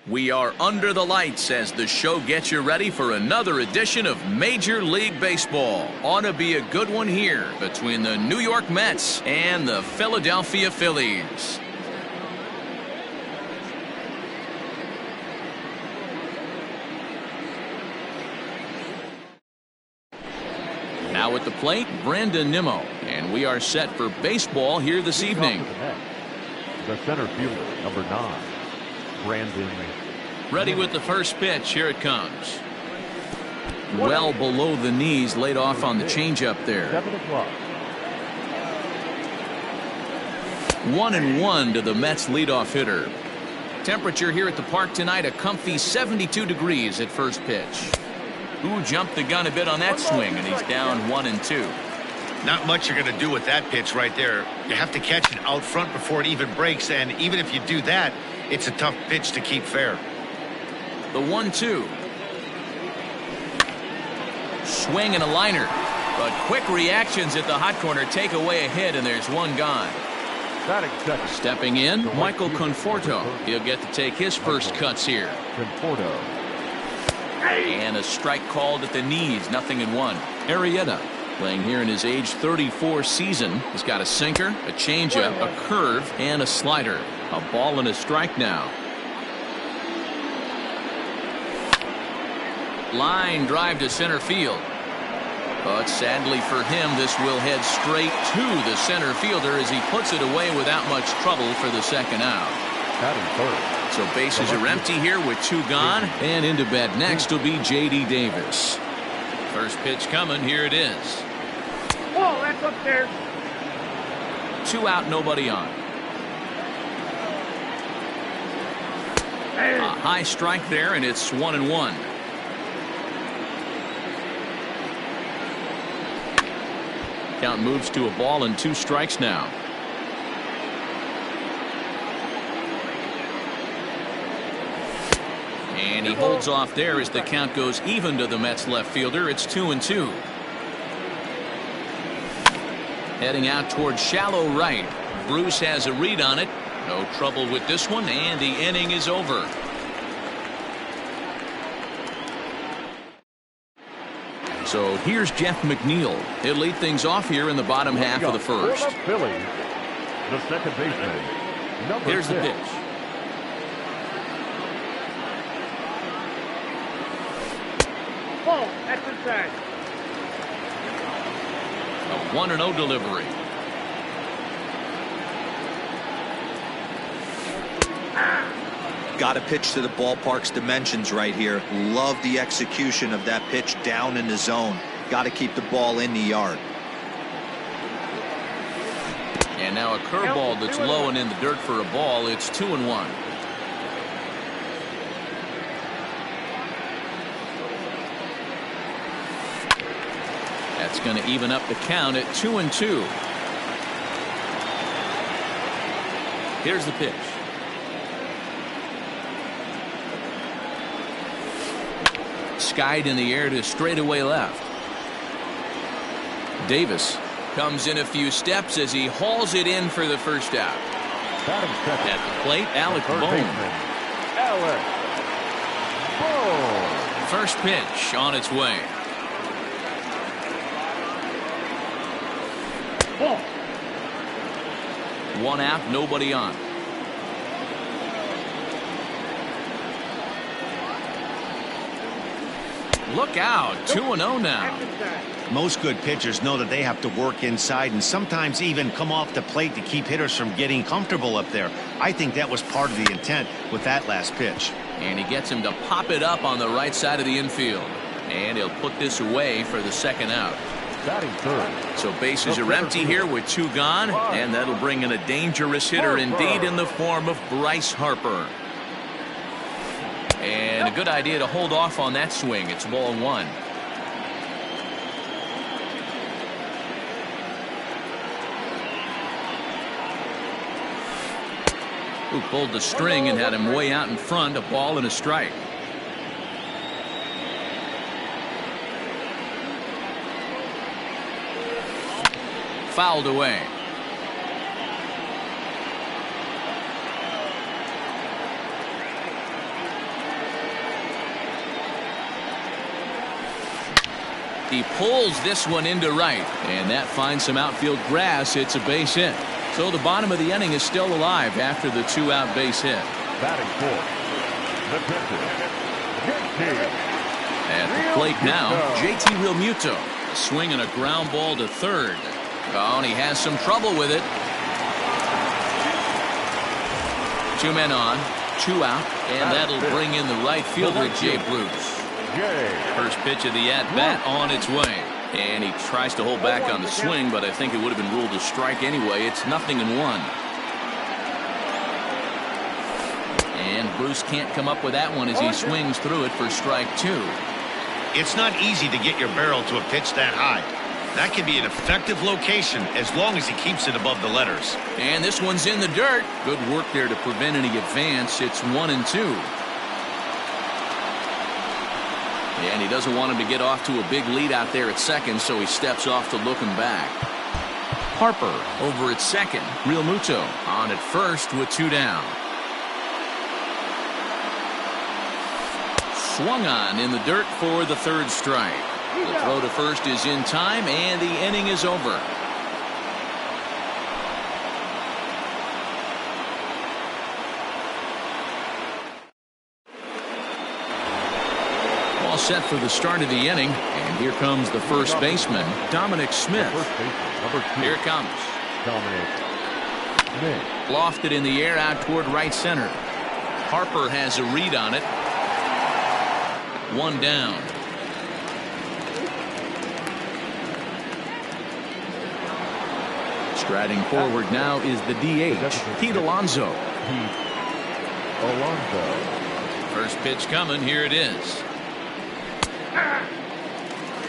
We are under the lights as the show gets you ready for another edition of Major League Baseball. Ought to be a good one here between the New York Mets and the Philadelphia Phillies. Now at the plate, Brandon Nimmo, and we are set for baseball here this evening. The center fielder, number 9, Brandon. Ready with the first pitch. Here it comes. Well below the knees, laid off on the changeup there. 7 o'clock. 1-1 to the Mets leadoff hitter. Temperature here at the park tonight, a comfy 72 degrees at first pitch. Ooh, jumped the gun a bit on that swing, and he's down 1-2. Not much you're going to do with that pitch right there. You have to catch it out front before it even breaks, and even if you do that, it's a tough pitch to keep fair. The 1-2. Swing and a liner. But quick reactions at the hot corner take away a hit, and there's one gone. Stepping in, Michael Conforto. He'll get to take his first cuts here. Conforto. And a strike called at the knees, 0-1. Arrieta, playing here in his age 34 season. He's got a sinker, a changeup, a curve, and a slider. A ball and a strike now. Line drive to center field. But sadly for him, this will head straight to the center fielder as he puts it away without much trouble for the second out. So bases are empty here with 2 gone, and into bat next will be J.D. Davis. First pitch coming, here it is. Oh, that's up there. 2 out, nobody on. A high strike there, and it's 1-1. Count moves to a ball and 2 strikes now. And he holds off there as the count goes even to the Mets left fielder. It's 2-2. Heading out towards shallow right. Bruce has a read on it. No trouble with this one, and the inning is over. So here's Jeff McNeil. He'll lead things off here in the bottom half of the first. For the Phillies, the second baseman, number Here's 6. the pitch. Oh, that's inside. A 1-0 delivery. Got to pitch to the ballpark's dimensions right here. Love the execution of that pitch down in the zone. Got to keep the ball in the yard. And now a curveball that's low and in the dirt for a ball. It's 2-1. That's going to even up the count at 2-2. Here's the pitch. Skied in the air to straightaway left. Davis comes in a few steps as he hauls it in for the first out. At the plate, Alec Bohm. First pitch on its way. Oh. 1 out, nobody on. Look out, 2-0 now. Most good pitchers know that they have to work inside and sometimes even come off the plate to keep hitters from getting comfortable up there. I think that was part of the intent with that last pitch. And he gets him to pop it up on the right side of the infield. And he'll put this away for the second out. So bases are empty here with 2 gone, and that'll bring in a dangerous hitter indeed in the form of Bryce Harper. And a good idea to hold off on that swing. It's ball 1. Who pulled the string and had him way out in front. A ball and a strike. Fouled away. He pulls this one into right, and that finds some outfield grass. It's a base hit. So the bottom of the inning is still alive after the 2-out base hit. Batting fourth, the pitcher, At the plate now, JT Realmuto. A swing and a ground ball to third. Oh, and he has some trouble with it. 2 men on, 2 out, and that'll bring in the right fielder, Jay Bruce. First pitch of the at-bat on its way. And he tries to hold back on the swing, but I think it would have been ruled a strike anyway. It's 0-1. And Bruce can't come up with that one as he swings through it for strike 2. It's not easy to get your barrel to a pitch that high. That can be an effective location as long as he keeps it above the letters. And this one's in the dirt. Good work there to prevent any advance. It's 1-2. And he doesn't want him to get off to a big lead out there at second, so he steps off to look him back. Harper over at second. Realmuto on at first with 2 down. Swung on in the dirt for the 3rd strike. The throw to first is in time, and the inning is over. All set for the start of the inning, and here comes the first baseman, Dominic Smith. Here it comes. Lofted in the air out toward right center. Harper has a read on it. 1 down. Striding forward now is the DH, Pete Alonso. First pitch coming. Here it is.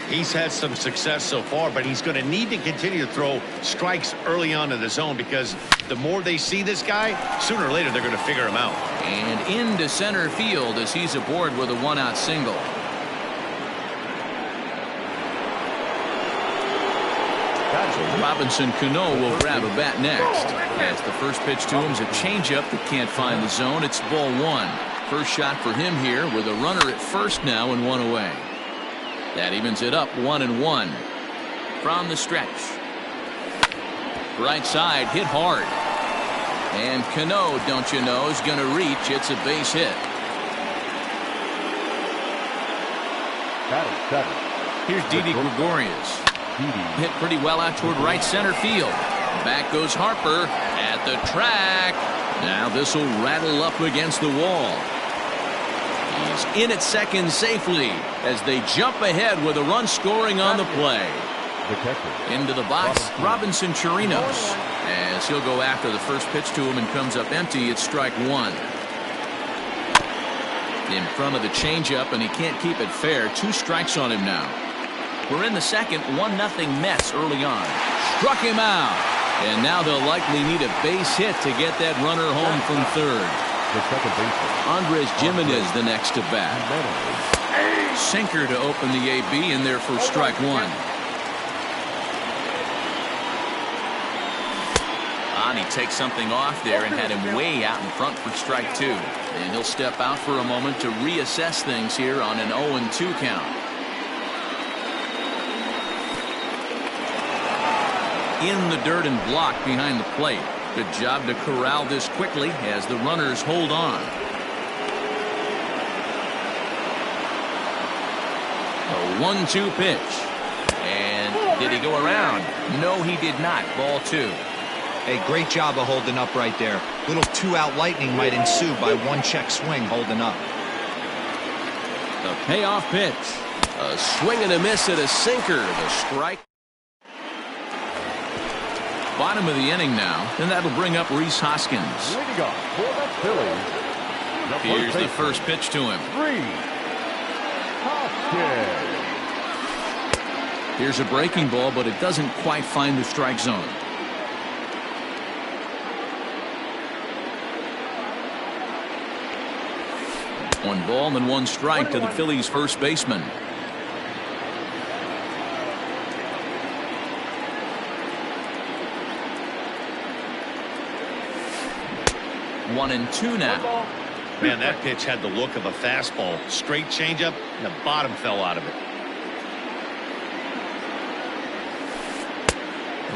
He's had some success so far, but he's going to need to continue to throw strikes early on in the zone because the more they see this guy, sooner or later they're going to figure him out. And into center field as he's aboard with a 1-out single. Robinson Cano will grab a bat next. As the first pitch to him is a changeup that can't find the zone. It's ball 1. First shot for him here with a runner at first now and 1 away. That evens it up 1-1 from the stretch. Right side hit hard. And Cano, don't you know, is going to reach. It's a base hit. Here's Didi Gregorius. Hit pretty well out toward right center field. Back goes Harper at the track. Now this will rattle up against the wall. He's in at second safely as they jump ahead with a run scoring on the play. Into the box, Robinson Chirinos. As he'll go after the first pitch to him and comes up empty, it's strike 1. In front of the changeup, and he can't keep it fair. 2 strikes on him now. We're in the second, 1-0 Mets early on. Struck him out. And now they'll likely need a base hit to get that runner home from third. Andres Gimenez the next to bat. Sinker to open the AB in there for strike 1. And he takes something off there and had him way out in front for strike 2. And he'll step out for a moment to reassess things here on an 0-2 count. In the dirt and blocked behind the plate. Good job to corral this quickly as the runners hold on. A 1-2 pitch. And did he go around? No, he did not. Ball 2. Hey, great job of holding up right there. Little 2-out lightning might ensue by 1 check swing holding up. The payoff pitch. A swing and a miss at a sinker. The strike. Bottom of the inning now, and that'll bring up Rhys Hoskins. Here's the first pitch to him. Here's a breaking ball, but it doesn't quite find the strike zone. One ball and 1 strike to the Phillies first baseman. One and 2 now. Man, that pitch had the look of a fastball. Straight changeup, and the bottom fell out of it.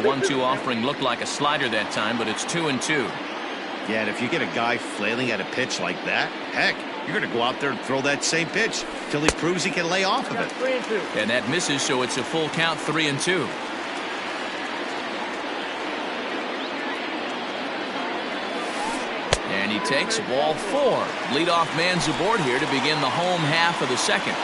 1-2 offering looked like a slider that time, but it's 2-2. Yeah, and if you get a guy flailing at a pitch like that, heck, you're going to go out there and throw that same pitch till he proves he can lay off of it. 3-2. And that misses, so it's a full count, 3-2. And he takes ball 4. Leadoff man's aboard here to begin the home half of the second.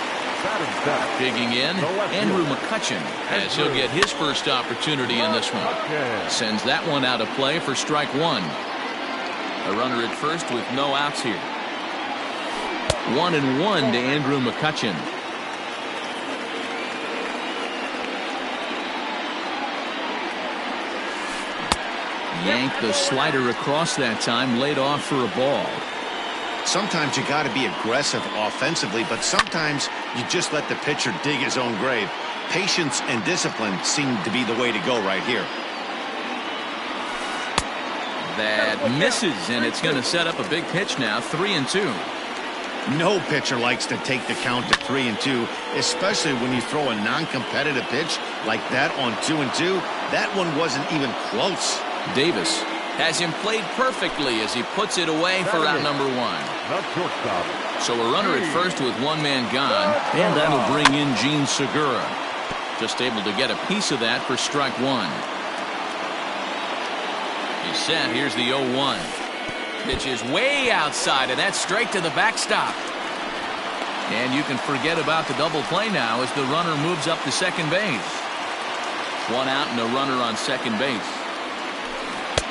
Digging in, Andrew McCutcheon, as he'll get his first opportunity in this one. Sends that one out of play for strike 1. A runner at first with no outs here. 1-1 to Andrew McCutcheon. Yanked the slider across that time, laid off for a ball. Sometimes you got to be aggressive offensively, but sometimes you just let the pitcher dig his own grave. Patience and discipline seem to be the way to go right here. That misses, and it's going to set up a big pitch now, 3-2. No pitcher likes to take the count to 3-2, especially when you throw a non-competitive pitch like that on 2-2. That one wasn't even close. Davis has him played perfectly as he puts it away for out number 1. So a runner at first with one man gone, and that'll bring in Gene Segura. Just able to get a piece of that for strike 1. He's set. Here's the 0-1. Pitch is way outside, and that's straight to the backstop. And you can forget about the double play now as the runner moves up to second base. 1 out and a runner on second base.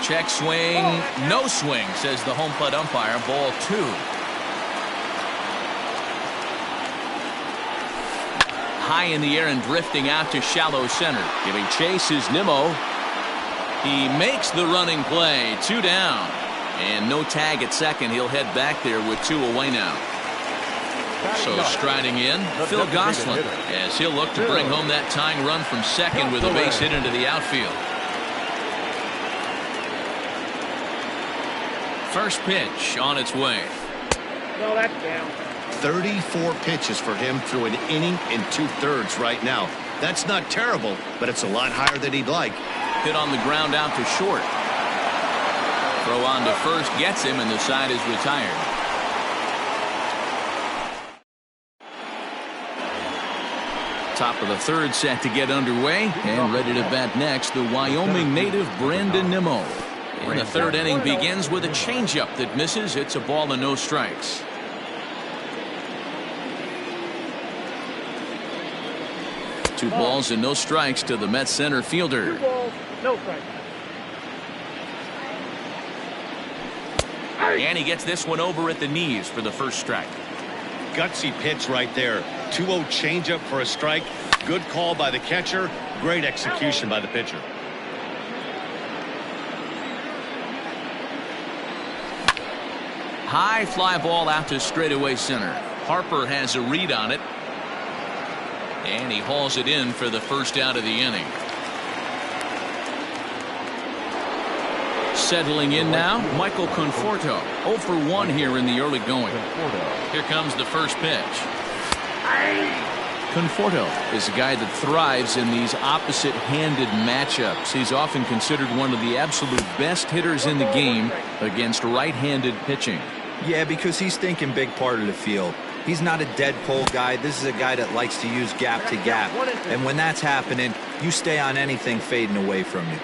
Check swing, no swing, says the home plate umpire. Ball 2. High in the air and drifting out to shallow center. Giving chase is Nimmo. He makes the running play. 2 down. And no tag at second. He'll head back there with 2 away now. So striding in, Phil Gosselin, as he'll look to bring home that tying run from second with a base hit into the outfield. First pitch on its way. No, that's down. 34 pitches for him through an inning and 2/3 right now. That's not terrible, but it's a lot higher than he'd like. Hit on the ground out to short. Throw on to first gets him, and the side is retired. Top of the third set to get underway, and ready to bat next, the Wyoming native Brandon Nimmo. And the third inning begins with a changeup that misses. It's a ball and no strikes. Two balls and no strikes to the Mets center fielder. 2 balls, no strikes. And he gets this one over at the knees for the first strike. Gutsy pitch right there. 2-0 changeup for a strike. Good call by the catcher. Great execution by the pitcher. High fly ball out to straightaway center. Harper has a read on it. And he hauls it in for the first out of the inning. Settling in now, Michael Conforto. 0 for 1 here in the early going. Here comes the first pitch. Conforto is a guy that thrives in these opposite-handed matchups. He's often considered one of the absolute best hitters in the game against right-handed pitching. Yeah, because he's thinking big part of the field. He's not a dead pole guy. This is a guy that likes to use gap to gap. And when that's happening, you stay on anything fading away from you.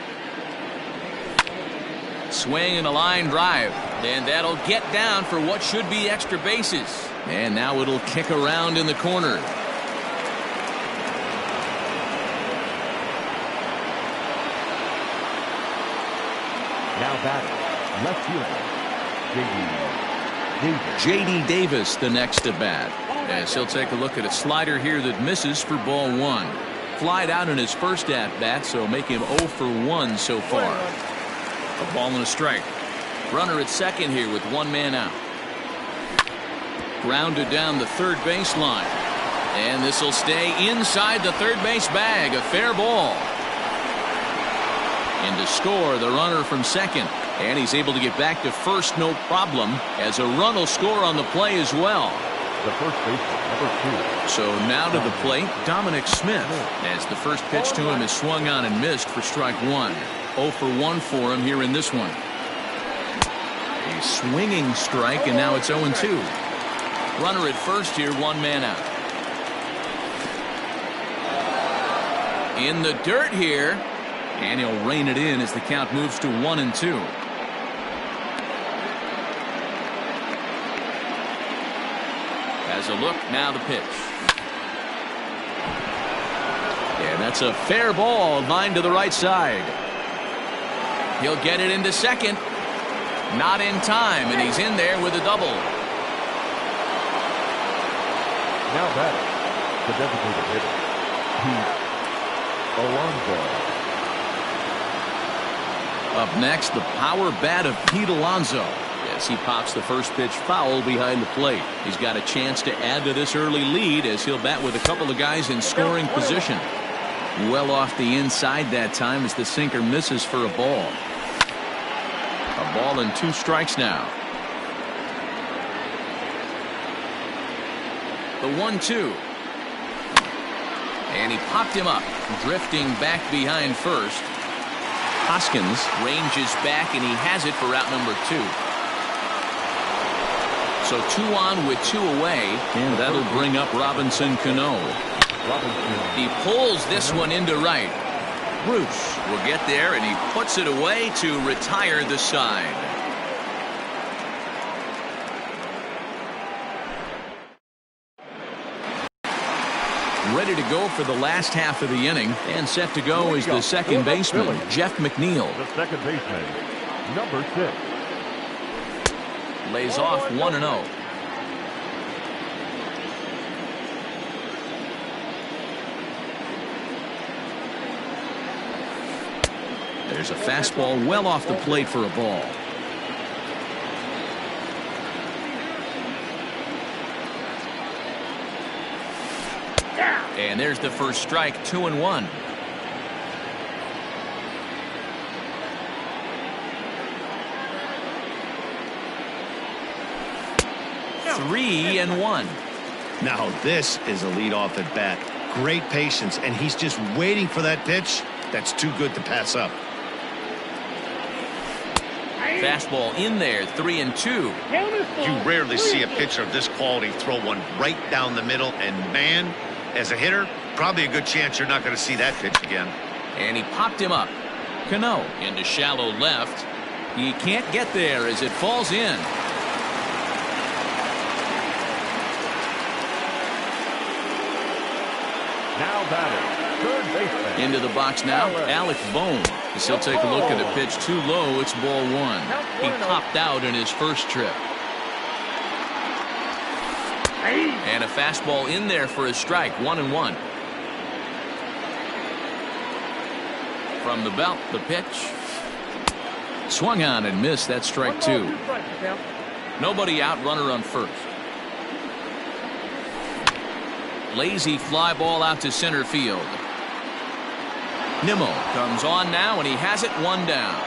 Swing and a line drive. And that'll get down for what should be extra bases. And now it'll kick around in the corner. Now batting, left fielder, J.D. Davis the next to bat. As he'll take a look at a slider here that misses for ball 1. Flied out in his first at-bat, so make him 0 for 1 so far. A ball and a strike. Runner at second here with one man out. Grounded down the third baseline. And this will stay inside the third base bag. A fair ball. And to score, the runner from second. And he's able to get back to first, no problem, as a run will score on the play as well. the first baseman, number 2. So now to the plate, Dominic Smith, as the first pitch to him is swung on and missed for strike 1. 0 for 1 for him here in this one. A swinging strike, and now it's 0-2. Runner at first here, 1 man out. In the dirt here, and he'll rein it in as the count moves to 1-2. As a look, now the pitch. And that's a fair ball, line to the right side. He'll get it into second. Not in time, and he's in there with a double. Now batting, the designated hitter, Pete Alonso. Up next, the power bat of Pete Alonso. As he pops the first pitch foul behind the plate. He's got a chance to add to this early lead as he'll bat with a couple of guys in scoring position. Well off the inside that time as the sinker misses for a ball. A ball and 2 strikes now. The 1-2. And he popped him up, drifting back behind first. Hoskins ranges back, and he has it for out number 2. So 2 on with 2 away, and that'll bring up Robinson Cano. He pulls this one into right. Bruce will get there, and he puts it away to retire the side. Ready to go for the last half of the inning, and set to go is the second baseman, Jeff McNeil. The second baseman, number 6. Lays off 1-0. There's a fastball well off the plate for a ball. And there's the first strike, 2-1. Three and 1. Now this is a leadoff at bat. Great patience, and he's just waiting for that pitch. That's too good to pass up. Fastball in there, 3-2. You rarely see a pitcher of this quality throw one right down the middle, and man, as a hitter, probably a good chance you're not going to see that pitch again. And he popped him up. Cano into shallow left. He can't get there as it falls in. Now batting, third baseman. Into the box now, Alec Bohm. As he'll take a look at a pitch too low, it's ball 1. He popped out in his first trip. And a fastball in there for a strike, 1-1. From the belt, the pitch. Swung on and missed. That's strike 2. Nobody out, runner on first. Lazy fly ball out to center field. Nimmo comes on now, and he has it, 1 down.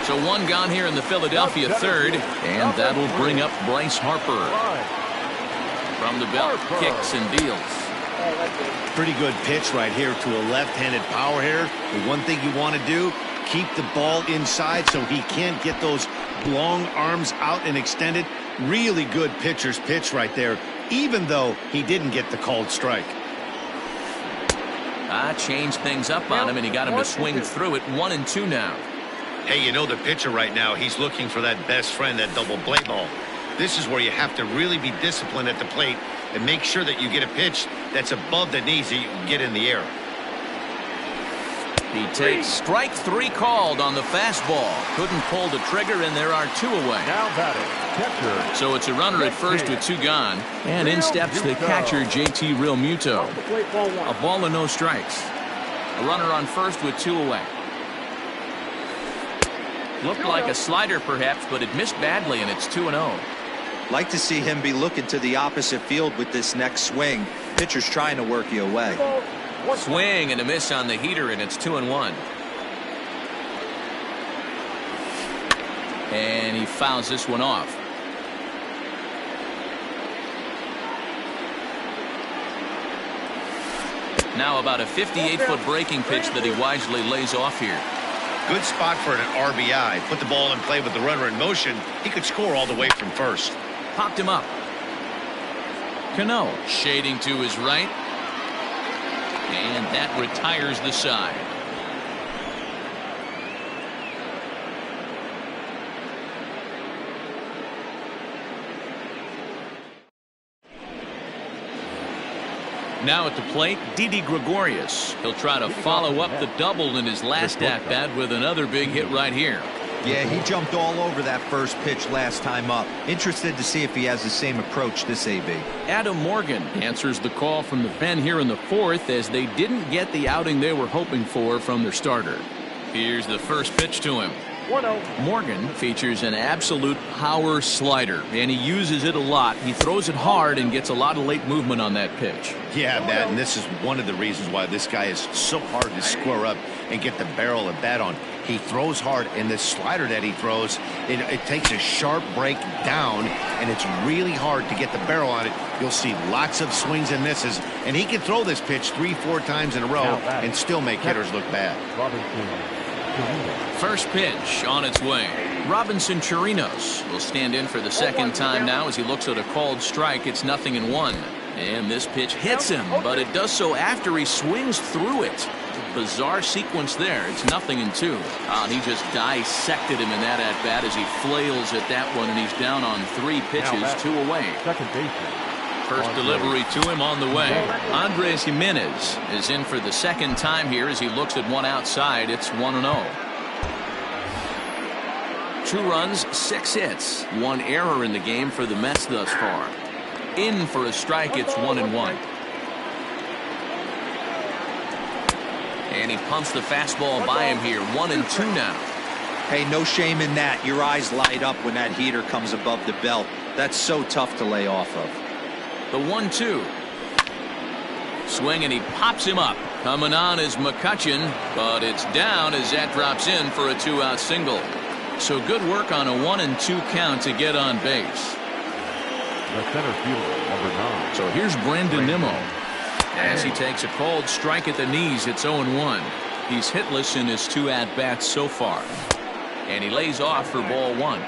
So 1 gone here in the Philadelphia third, and that'll bring up Bryce Harper. From the belt, kicks and deals. Pretty good pitch right here to a left-handed power hitter. The one thing you want to do, keep the ball inside so he can't get those long arms out and extended. Really good pitcher's pitch right there, even though he didn't get the called strike. Changed things up on him, and he got him to swing through it. 1-2 now. Hey, you know the pitcher right now, he's looking for that best friend, that double play ball. This is where you have to really be disciplined at the plate and make sure that you get a pitch that's above the knees that you can get in the air. He takes strike 3 called on the fastball. Couldn't pull the trigger, and there are 2 away. Now batting, catcher. So it's a runner at first with 2 gone. And in steps the catcher, JT Realmuto. A ball and no strikes. A runner on first with 2 away. Looked like a slider perhaps, but it missed badly, and it's 2-0. Like to see him be looking to the opposite field with this next swing. Pitcher's trying to work you away. Swing and a miss on the heater, and it's 2-1. And he fouls this one off. Now about a 58-foot breaking pitch that he wisely lays off here. Good spot for an RBI. Put the ball in play with the runner in motion. He could score all the way from first. Popped him up. Cano shading to his right. And that retires the side. Now at the plate, Didi Gregorius. He'll try to follow up the double in his last at-bat with another big hit right here. Yeah, he jumped all over that first pitch last time up. Interested to see if he has the same approach this AB. Adam Morgan answers the call from the pen here in the fourth as they didn't get the outing they were hoping for from their starter. Here's the first pitch to him. 1-0. Morgan features an absolute power slider, and he uses it a lot. He throws it hard and gets a lot of late movement on that pitch. Yeah, Matt, and this is one of the reasons why this guy is so hard to square up and get the barrel of bat on. He throws hard, and the slider that he throws, it takes a sharp break down, and it's really hard to get the barrel on it. You'll see lots of swings and misses, and he can throw this pitch 3-4 times in a row and still make hitters look bad. First pitch on its way. Robinson Chirinos will stand in for the second time now as he looks at a called strike. It's 0-1. And this pitch hits him, but it does so after he swings through it. Bizarre sequence there. It's 0-2. And he just dissected him in that at-bat as he flails at that one, and he's down on 3 pitches, 2 away. Second baseman. First delivery to him on the way. Andres Jimenez is in for the second time here as he looks at one outside. It's 1-0. 2 runs, 6 hits, 1 error in the game for the Mets thus far. In for a strike, it's 1-1. And he pumps the fastball by him here. 1-2 now. Hey, no shame in that. Your eyes light up when that heater comes above the belt. That's so tough to lay off of. The 1-2. Swing, and he pops him up. Coming on is McCutchen, but it's down as that drops in for a 2-out single. So good work on a 1-2 count to get on base. The center fielder, number 9. So here's Brandon Nimmo. As he takes a called strike at the knees, it's 0-1. He's hitless in his 2 at-bats so far. And he lays off for ball 1.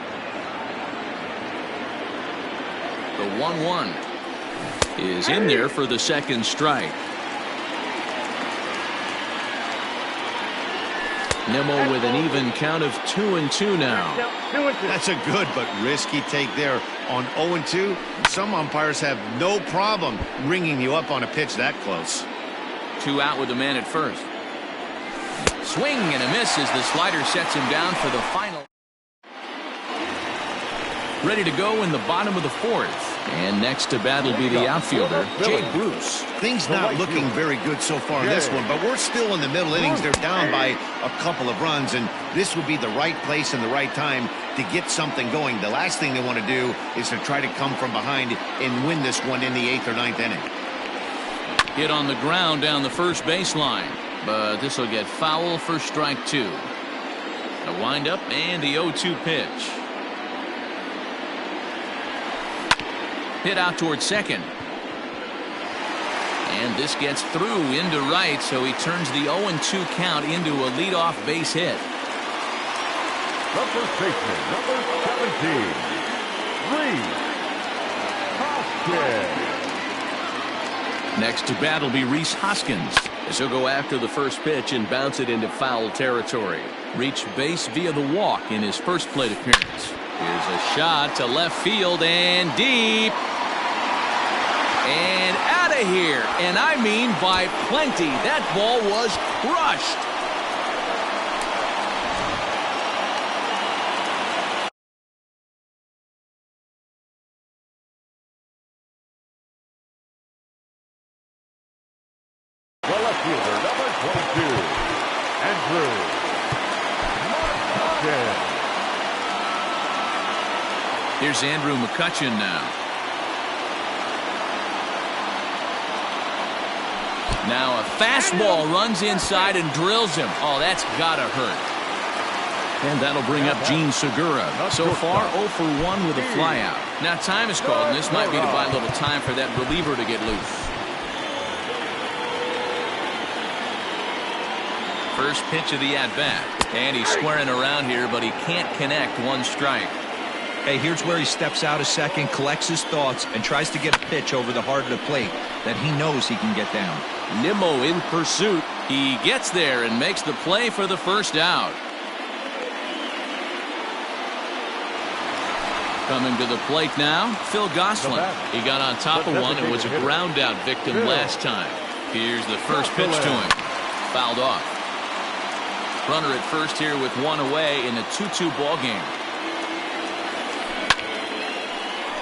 The 1-1 is in there for the second strike. Nimmo with an even count of 2-2 now. That's a good but risky take there on 0-2. Some umpires have no problem ringing you up on a pitch that close. 2 out with the man at first. Swing and a miss as the slider sets him down for the final. Ready to go in the bottom of the fourth. And next to bat will be the outfielder, Jay Bruce. Things not looking very good so far in this one, but we're still in the middle innings. They're down by a couple of runs, and this would be the right place and the right time to get something going. The last thing they want to do is to try to come from behind and win this one in the 8th or 9th inning. Hit on the ground down the first baseline, but this will get foul for strike 2. A windup and the 0-2 pitch. Hit out towards second. And this gets through into right, so he turns the 0-2 count into a leadoff base hit. The first baseman, number 17, Reese Hoskins. Next to bat will be Reese Hoskins, as he'll go after the first pitch and bounce it into foul territory. Reached base via the walk in his first plate appearance. Here's a shot to left field and deep. And out of here. And I mean by plenty. That ball was crushed. The left fielder, number 22, Andrew McCutchen. Here's Andrew McCutchen now. Now a fastball runs inside and drills him. Oh, that's gotta hurt. And that'll bring up Gene Segura. So far, 0 for 1 with a flyout. Now time is called, and this might be to buy a little time for that reliever to get loose. First pitch of the at-bat. And he's squaring around here, but he can't connect. 1 strike. Hey, here's where he steps out a second, collects his thoughts, and tries to get a pitch over the heart of the plate that he knows he can get down. Nimmo in pursuit. He gets there and makes the play for the first out. Coming to the plate now, Phil Gosselin. He got on top of one and was a ground out victim last time. Here's the first pitch to him. Fouled off. Runner at first here with 1 away in a 2-2 ball game.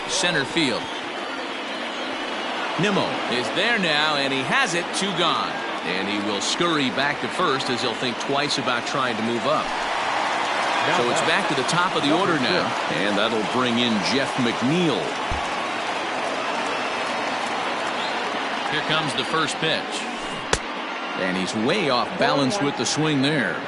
Center field. Nimmo is there now, and he has it. 2 gone. And he will scurry back to first as he'll think twice about trying to move up. So it's back to the top of the order now, and that'll bring in Jeff McNeil. Here comes the first pitch. And he's way off balance with the swing there.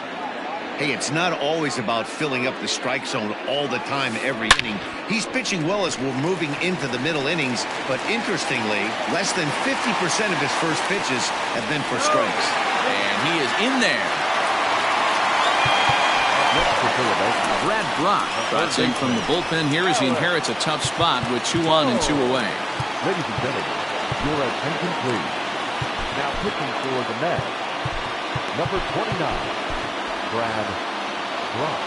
Hey, it's not always about filling up the strike zone all the time every inning. He's pitching well as we're moving into the middle innings, but interestingly, less than 50% of his first pitches have been for strikes. And he is in there. Brad Brock trots in from the bullpen here as he inherits a tough spot with 2 on and 2 away. Ladies and gentlemen, your attention please. Now pitching for the Mets, number 29, Brad Brock.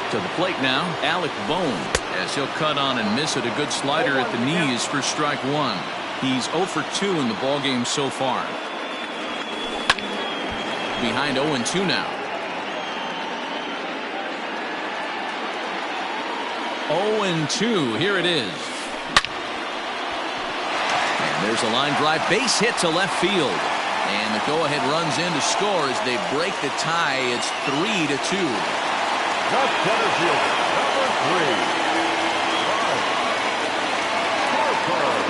To the plate now, Alec Bohm, as he'll cut on and miss it. A good slider at the knees for strike 1. He's 0 for 2 in the ballgame so far. Behind 0-2 now. 0-2. Here it is. And there's a line drive. Base hit to left field. And the go-ahead runs in to score as they break the tie. It's 3-2. The center fielder, number 3.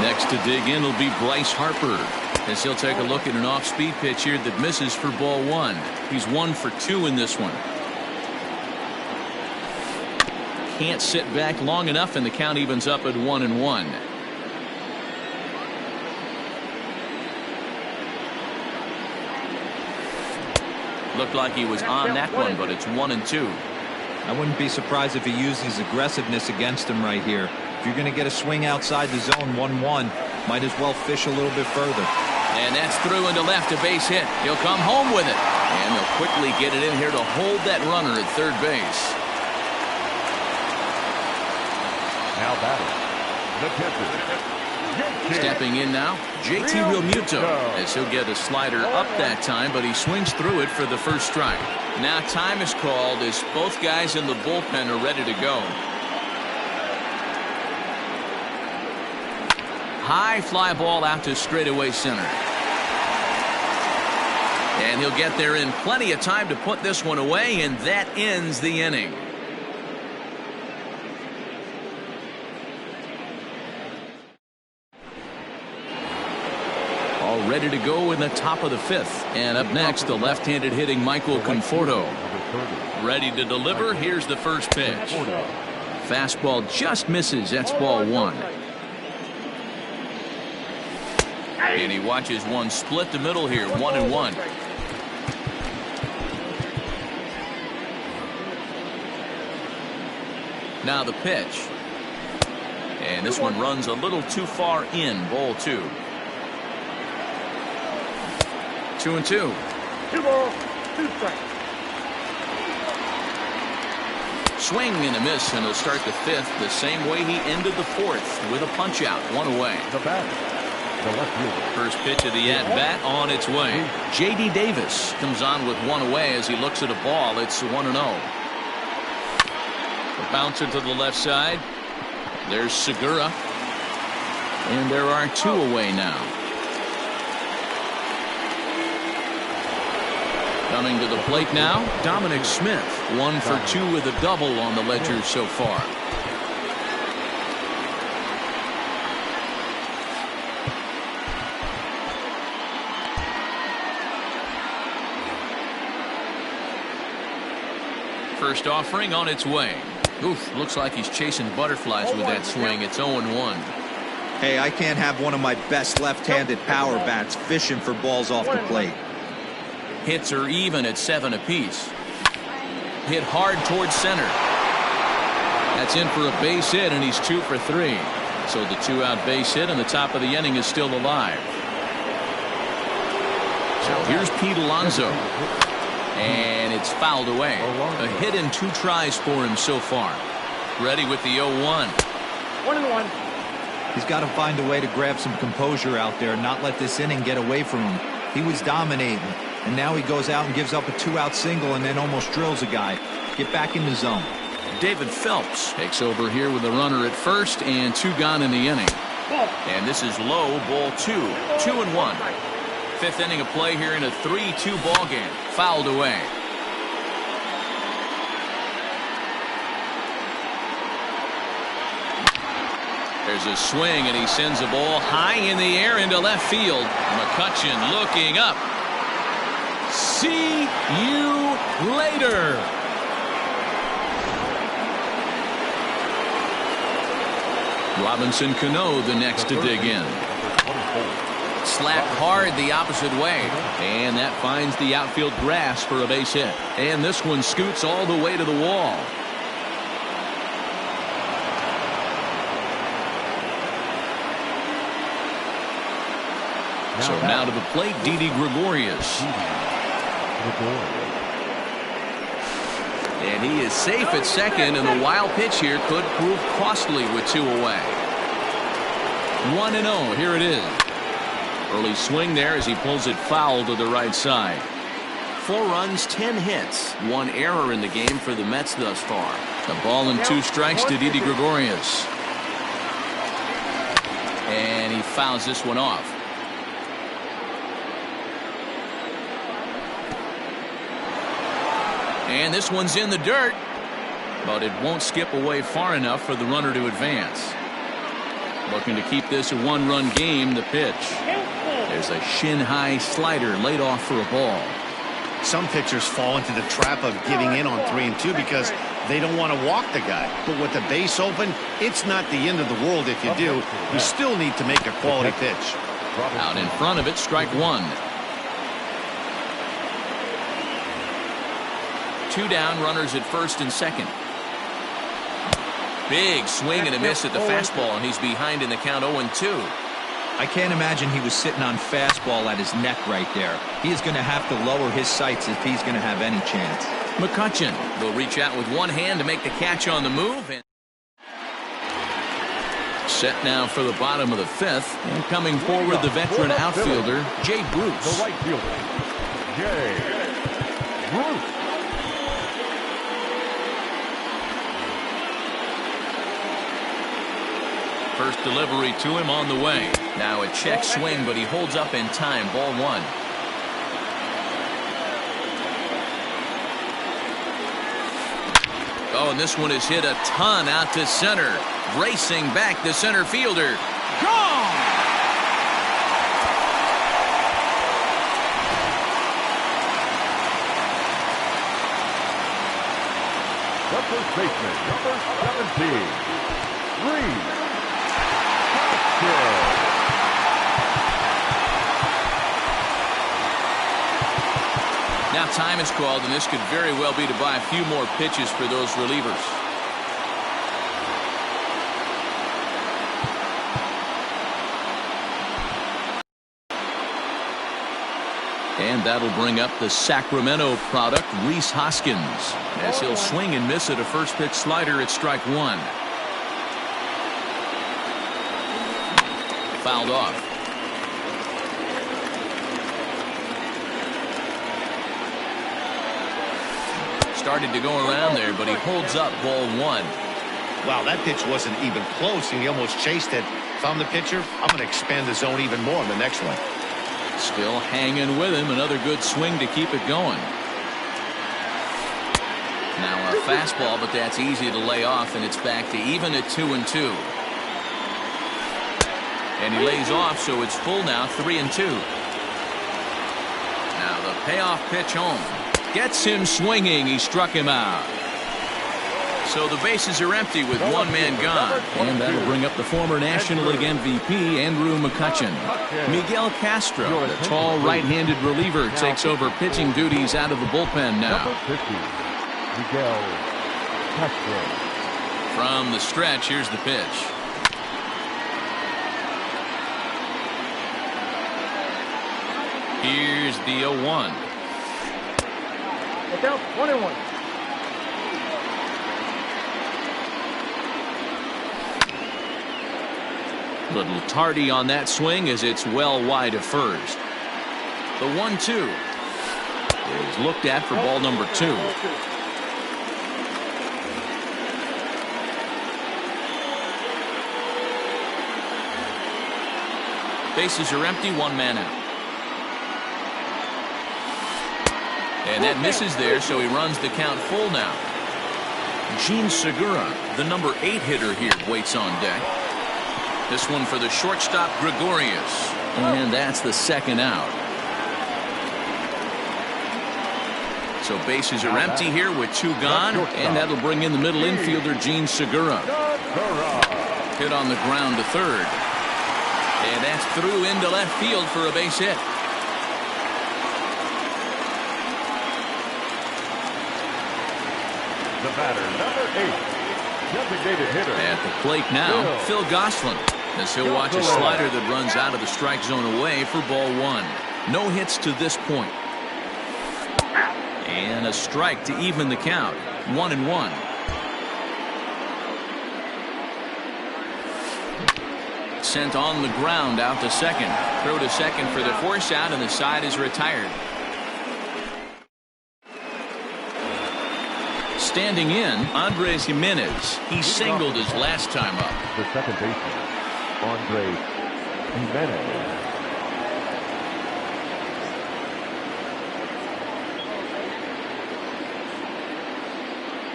Next to dig in will be Bryce Harper, as he'll take a look at an off-speed pitch here that misses for ball 1. He's 1 for 2 in this one. Can't sit back long enough, and the count evens up at 1-1. Looked like he was on that one, but it's 1-2. I wouldn't be surprised if he used his aggressiveness against him right here. If you're going to get a swing outside the zone 1-1, might as well fish a little bit further. And that's through into left, a base hit. He'll come home with it. And they'll quickly get it in here to hold that runner at third base. Now batting, the catcher. Stepping in now, JT Realmuto, as he'll get a slider up that time, but he swings through it for the first strike. Now time is called as both guys in the bullpen are ready to go. High fly ball out to straightaway center. And he'll get there in plenty of time to put this one away, and that ends the inning. All ready to go in the top of the 5th. And up next, the left-handed hitting Michael Conforto. Ready to deliver. Here's the first pitch. Fastball just misses. That's ball 1. And he watches one split the middle here. 1-1. Now the pitch. And this one runs a little too far in. Ball 2. 2-2. 2 balls, 2 strikes. Swing and a miss, and he'll start the 5th the same way he ended the 4th with a punch out. 1 away. The batter, the left fielder. First pitch of the at-bat on its way. J.D. Davis comes on with 1 away as he looks at a ball. It's 1-0. A bouncer to the left side. There's Segura. And there are 2 away now. Coming to the plate now, Dominic Smith. 1 for 2 with a double on the ledger so far. First offering on its way. Oof, looks like he's chasing butterflies with that swing. It's 0-1. Hey, I can't have one of my best left-handed power bats fishing for balls off the plate. Hits are even at 7 apiece. Hit hard towards center. That's in for a base hit, and he's 2 for 3. So the 2-out base hit, and the top of the inning is still alive. So here's Pete Alonso. And it's fouled away. A hit in 2 tries for him so far. Ready with the 0-1. 1-1. He's got to find a way to grab some composure out there and not let this inning get away from him. He was dominating, and now he goes out and gives up a 2-out single and then almost drills a guy. Get back in the zone. David Phelps takes over here with a runner at first and 2 gone in the inning. And this is low, ball 2. 2-1. 5th inning of play here in a 3-2 ball game. Fouled away. There's a swing, and he sends a ball high in the air into left field. McCutchen looking up. See you later. Robinson Cano the next to dig in. Slapped hard the opposite way, and that finds the outfield grass for a base hit. And this one scoots all the way to the wall. So now to the plate, Didi Gregorius. And he is safe at second, and the wild pitch here could prove costly with 2 away. 1-0, here it is. Early swing there as he pulls it foul to the right side. 4 runs, 10 hits. 1 error in the game for the Mets thus far. A ball and 2 strikes to Didi Gregorius. And he fouls this one off. And this one's in the dirt, but it won't skip away far enough for the runner to advance. Looking to keep this a 1-run game. The pitch. There's a shin-high slider laid off for a ball. Some pitchers fall into the trap of giving in on 3-2 because they don't want to walk the guy. But with the base open, it's not the end of the world if you do. You still need to make a quality pitch. Out in front of it, strike 1. 2 down, runners at first and second. Big swing and a miss at the fastball, and he's behind in the count 0-2. I can't imagine he was sitting on fastball at his neck right there. He is going to have to lower his sights if he's going to have any chance. McCutchen will reach out with one hand to make the catch on the move. And set now for the bottom of the 5th. And coming forward, the veteran outfielder, Jay Bruce. The right fielder, Jay Bruce. First delivery to him on the way. Now a check swing, but he holds up in time. Ball 1. Oh, and this one is hit a ton out to center. Racing back the center fielder. Gone! The first baseman, number 17, Reed. Now time is called, and this could very well be to buy a few more pitches for those relievers. And that'll bring up the Sacramento product, Rhys Hoskins, as he'll swing and miss at a first pitch slider at strike 1. Fouled off. Started to go around there, but he holds up. Ball 1. Wow, that pitch wasn't even close, and he almost chased it. If I'm the pitcher, I'm going to expand the zone even more on the next one. Still hanging with him. Another good swing to keep it going. Now a fastball, but that's easy to lay off, and it's back to even at 2-2. And he lays off, so it's full now, 3-2. Now the payoff pitch home. Gets him swinging. He struck him out. So the bases are empty with one man gone. And that'll bring up the former National League MVP, Andrew McCutchen. Miguel Castro, the tall right-handed reliever, takes over pitching duties out of the bullpen now. Number 50, Miguel Castro. From the stretch, here's the pitch. Here's the 0-1. Look out, 1-1. Little tardy on that swing as it's well wide of first. The 1-2 is looked at for ball number 2. Bases are empty, one man out. And that misses there, so he runs the count full now. Gene Segura, the number 8 hitter here, waits on deck. This one for the shortstop, Gregorius. And that's the second out. So bases are empty here with 2 gone, and that'll bring in the middle infielder, Gene Segura. Hit on the ground to third. And that's through into left field for a base hit. The batter, number 8, designated hitter. At the plate now, Phil Gosselin, as he'll watch a slider that runs out of the strike zone away for ball 1. No hits to this point. And a strike to even the count. 1-1. Sent on the ground out to second. Throw to second for the force out, and the side is retired. Standing in, Andres Jimenez. He singled his last time up. The second baseman, Andres Jimenez.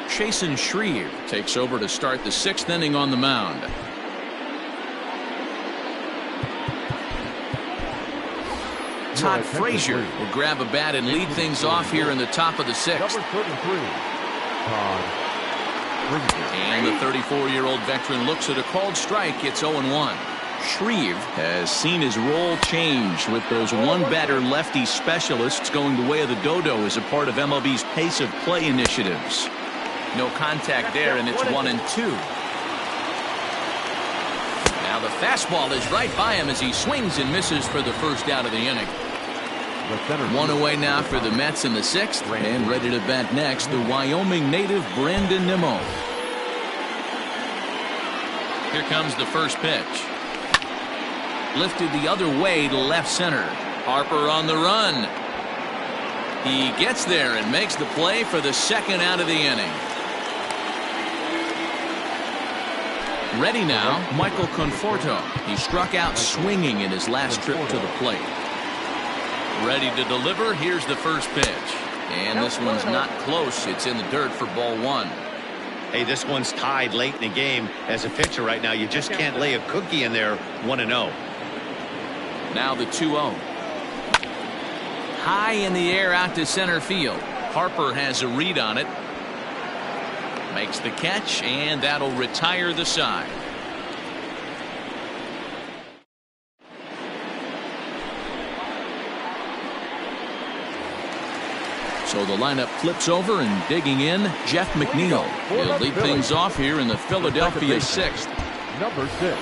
Chasen Shreve takes over to start the 6th inning on the mound. Todd Frazier will grab a bat and lead things off here in the top of the 6th. Number 33, Todd Frazier. And the 34-year-old veteran looks at a called strike. It's 0-1. Shreve has seen his role change with those one-batter lefty specialists going the way of the dodo as a part of MLB's pace of play initiatives. No contact there, and it's 1-2. Now the fastball is right by him as he swings and misses for the first out of the inning. One away now for the Mets in the 6th, and ready to bat next, the Wyoming native Brandon Nimmo. Here comes the first pitch. Lifted the other way to left center. Harper on the run. He gets there and makes the play for the 2nd out of the inning. Ready now, Michael Conforto. He struck out swinging in his last trip to the plate. Ready to deliver. Here's the first pitch. And this one's not close. It's in the dirt for ball 1. Hey, this one's tied late in the game. As a pitcher right now, you just can't lay a cookie in there. 1-0. Now the 2-0. High in the air out to center field. Harper has a read on it. Makes the catch, and that'll retire the side. So the lineup flips over, and digging in, Jeff McNeil. He'll lead things off here in the Philadelphia 6th. Number 6.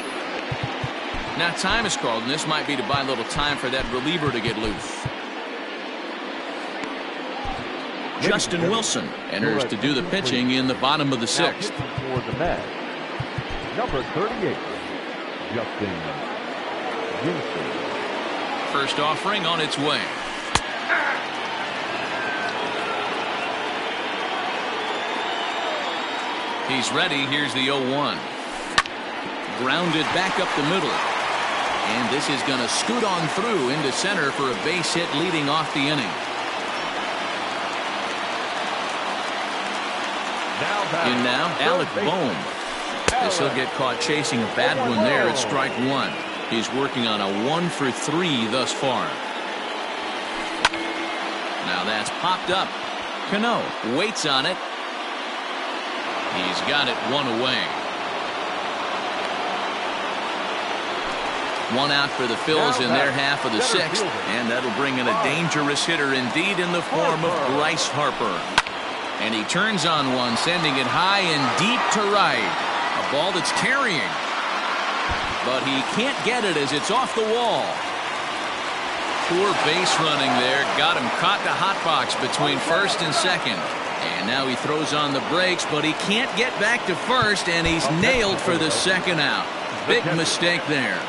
Now time is called, and this might be to buy a little time for that reliever to get loose. Justin Wilson enters to do the pitching in the bottom of the 6th. For the Mets, number 38, Justin Wilson. First offering on its way. He's ready. Here's the 0-1. Grounded back up the middle. And this is going to scoot on through into center for a base hit leading off the inning. In now, Alec Bohm. As he'll get caught chasing a bad one there at strike 1. He's working on a 1 for 3 thus far. Now that's popped up. Cano waits on it. He's got it one away. One out for the Phils in their half of the sixth, and that'll bring in a dangerous hitter indeed in the form of Bryce Harper. And he turns on one, sending it high and deep to right. A ball that's carrying. But he can't get it as it's off the wall. Poor base running there. Got him caught the hot box between first and second. And now he throws on the brakes, but he can't get back to first, and he's nailed for the second out. Big mistake there.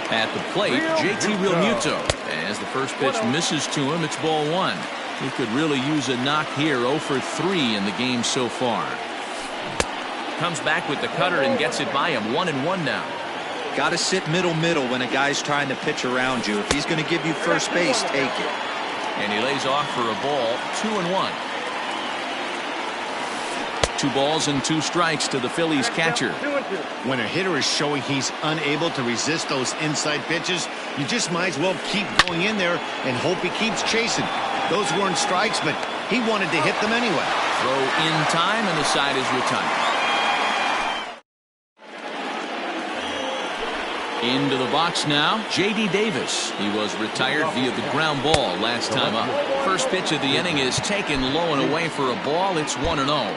At the plate, JT Realmuto. As the first pitch misses to him, it's ball one. He could really use a knock here. 0 for 3 in the game so far. Comes back with the cutter and gets it by him. 1-1 now. Got to sit middle when a guy's trying to pitch around you. If he's going to give you first base, take it. And he lays off for a ball. 2-1. 2 balls and 2 strikes to the Phillies catcher. When a hitter is showing he's unable to resist those inside pitches, you just might as well keep going in there and hope he keeps chasing. Those weren't strikes, but he wanted to hit them anyway. Throw in time, and the side is retired. Into the box now, J.D. Davis. He was retired via the ground ball last time up. First pitch of the inning is taken low and away for a ball. It's 1-0.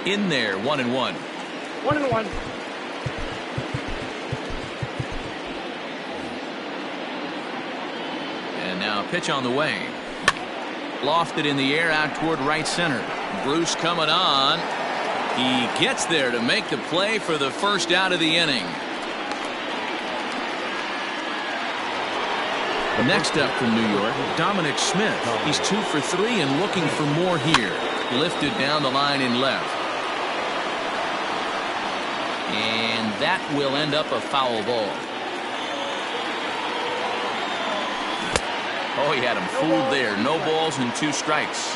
In there, 1-1. 1-1. And now a pitch on the way. Lofted in the air out toward right center. Bruce coming on. He gets there to make the play for the first out of the inning. Next up from New York, Dominic Smith. He's 2 for 3 and looking for more here. Lifted down the line in left. And that will end up a foul ball. Oh, he had him fooled there. No balls and 2 strikes.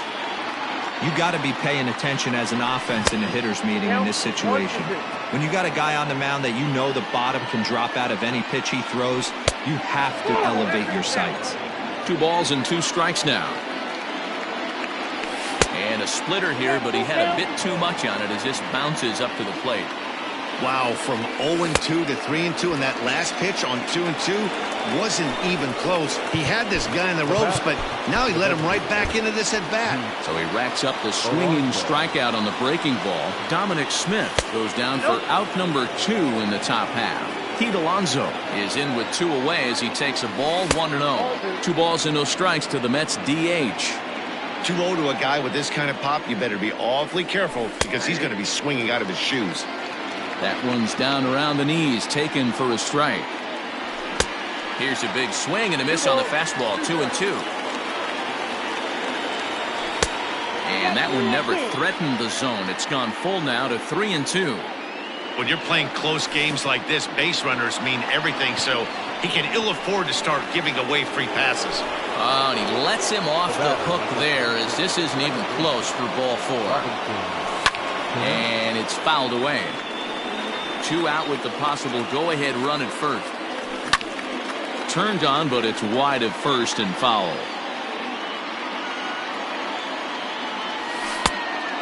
You got to be paying attention as an offense in a hitter's meeting in this situation. When you got a guy on the mound that you know the bottom can drop out of any pitch he throws, you have to elevate your sights. 2 balls and 2 strikes now. And a splitter here, but he had a bit too much on it as this bounces up to the plate. Wow, from 0-2 to 3-2, and that last pitch on 2-2 wasn't even close. He had this guy in the ropes, but now he let him right back into this at bat. So he racks up the swinging strikeout on the breaking ball. Dominic Smith goes down for out number 2 in the top half. Pete Alonso is in with 2 away as he takes a ball. 1-0. 2 balls and no strikes to the Mets DH. 2-0 to a guy with this kind of pop, you better be awfully careful because he's going to be swinging out of his shoes. That one's down around the knees, taken for a strike. Here's a big swing and a miss on the fastball. 2-2. And that one never threatened the zone. It's gone full now to 3-2. When you're playing close games like this, base runners mean everything, so he can ill afford to start giving away free passes. Oh, and he lets him off the hook there as this isn't even close for ball 4. And it's fouled away. 2 out with the possible go-ahead run at first. Turned on, but it's wide at first and foul.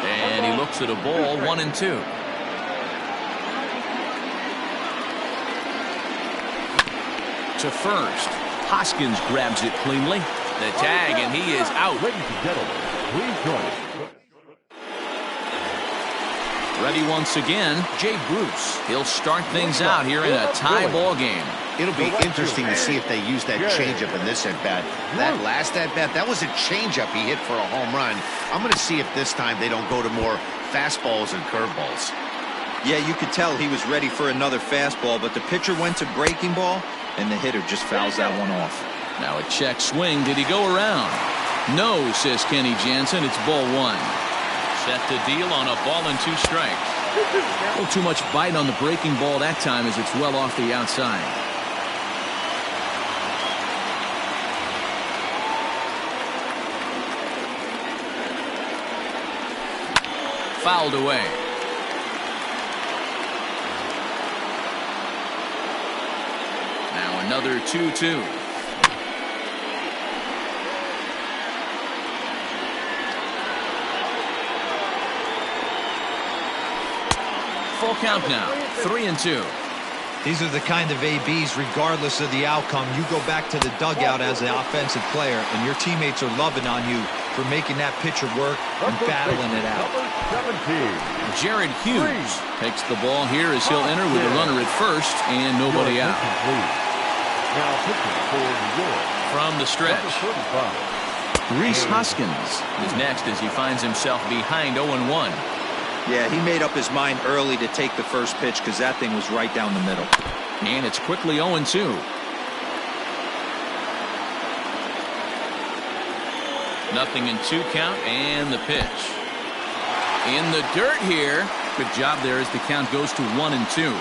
And he looks at a ball. 1-2. To first. Hoskins grabs it cleanly. The tag, and he is out. Ladies and gentlemen, please join us. Ready once again, Jay Bruce. He'll start things out here in a tie ball game. It'll be interesting to see if they use that changeup in this at-bat. That last at-bat, that was a changeup he hit for a home run. I'm going to see if this time they don't go to more fastballs and curveballs. Yeah, you could tell he was ready for another fastball, but the pitcher went to breaking ball, and the hitter just fouls that one off. Now a check swing. Did he go around? No, says Kenny Jansen. It's ball 1. Set to deal on a ball and 2 strikes. A little too much bite on the breaking ball that time as it's well off the outside. Fouled away. Now another 2-2. full count now. 3-2. These are the kind of ABs, regardless of the outcome. You go back to the dugout as an offensive player, and your teammates are loving on you for making that pitcher work and battling it out. Jared Hughes takes the ball here as he'll enter with a runner at first and nobody out. Now pitching for New York. From the stretch, Reese Hoskins is next as he finds himself behind 0-1. Yeah, he made up his mind early to take the first pitch because that thing was right down the middle. And it's quickly 0-2. Nothing in 2 count and the pitch. In the dirt here. Good job there as the count goes to 1-2.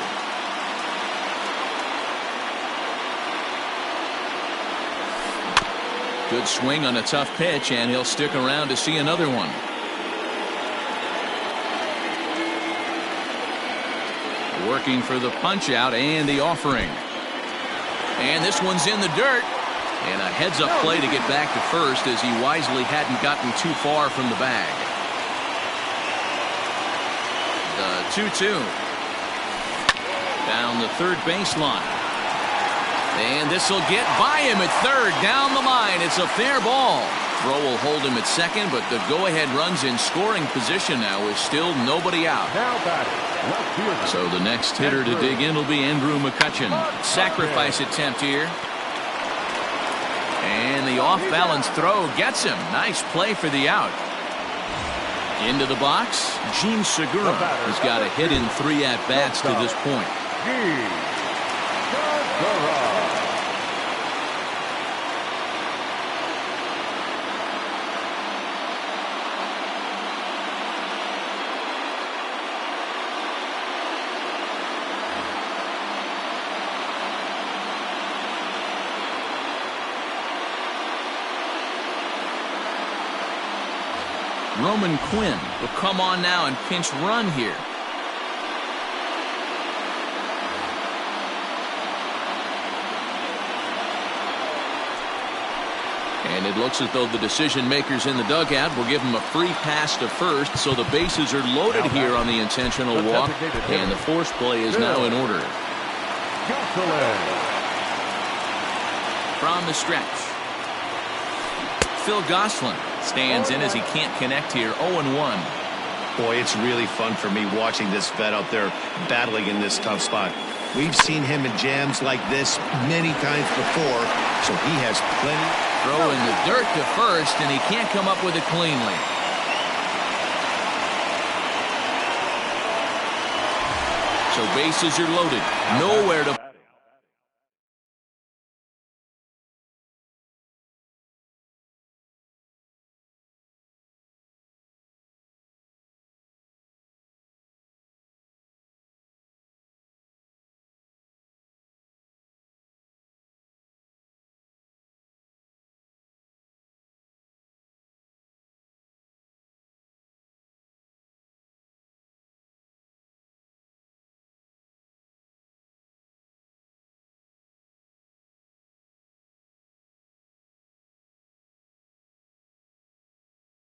Good swing on a tough pitch, and he'll stick around to see another one. Working for the punch out and the offering. And this one's in the dirt. And a heads-up play to get back to first as he wisely hadn't gotten too far from the bag. The 2-2. Down the third baseline. And this will get by him at third. Down the line. It's a fair ball. Throw will hold him at second, but the go-ahead run's in scoring position now with still nobody out. So the next hitter to dig in will be Andrew McCutchen. Sacrifice attempt here. And the off-balance throw gets him. Nice play for the out. Into the box, Gene Segura has got a hit in 3 at-bats to this point. Roman Quinn will come on now and pinch run here. And it looks as though the decision makers in the dugout will give him a free pass to first, so the bases are loaded here on the intentional walk, and the force play is now in order. From the stretch, Phil Gosselin stands in as he can't connect here. 0-1. Boy, it's really fun for me watching this vet out there battling in this tough spot. We've seen him in jams like this many times before, so he has plenty. Throw in the dirt to first, and he can't come up with it cleanly. So bases are loaded. Nowhere to.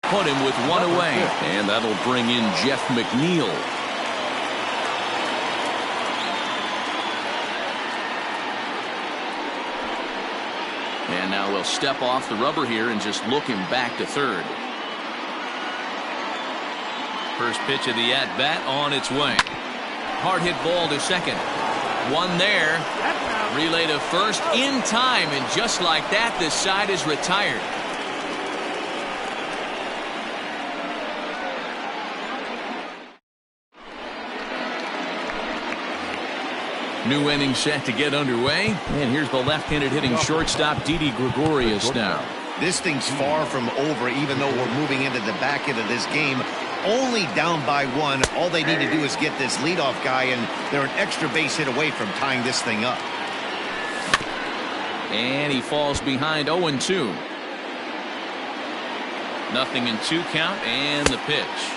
Put him with one away, and that'll bring in Jeff McNeil. And now we'll step off the rubber here and just look him back to third. First pitch of the at-bat on its way. Hard hit ball to second. One there. Relay to first in time, and just like that, this side is retired. New inning set to get underway, and here's the left-handed hitting shortstop Didi Gregorius now. This thing's far from over, even though we're moving into the back end of this game. Only down by 1. All they need to do is get this leadoff guy, and they're an extra base hit away from tying this thing up. And he falls behind 0-2. Nothing in 2 count, and the pitch.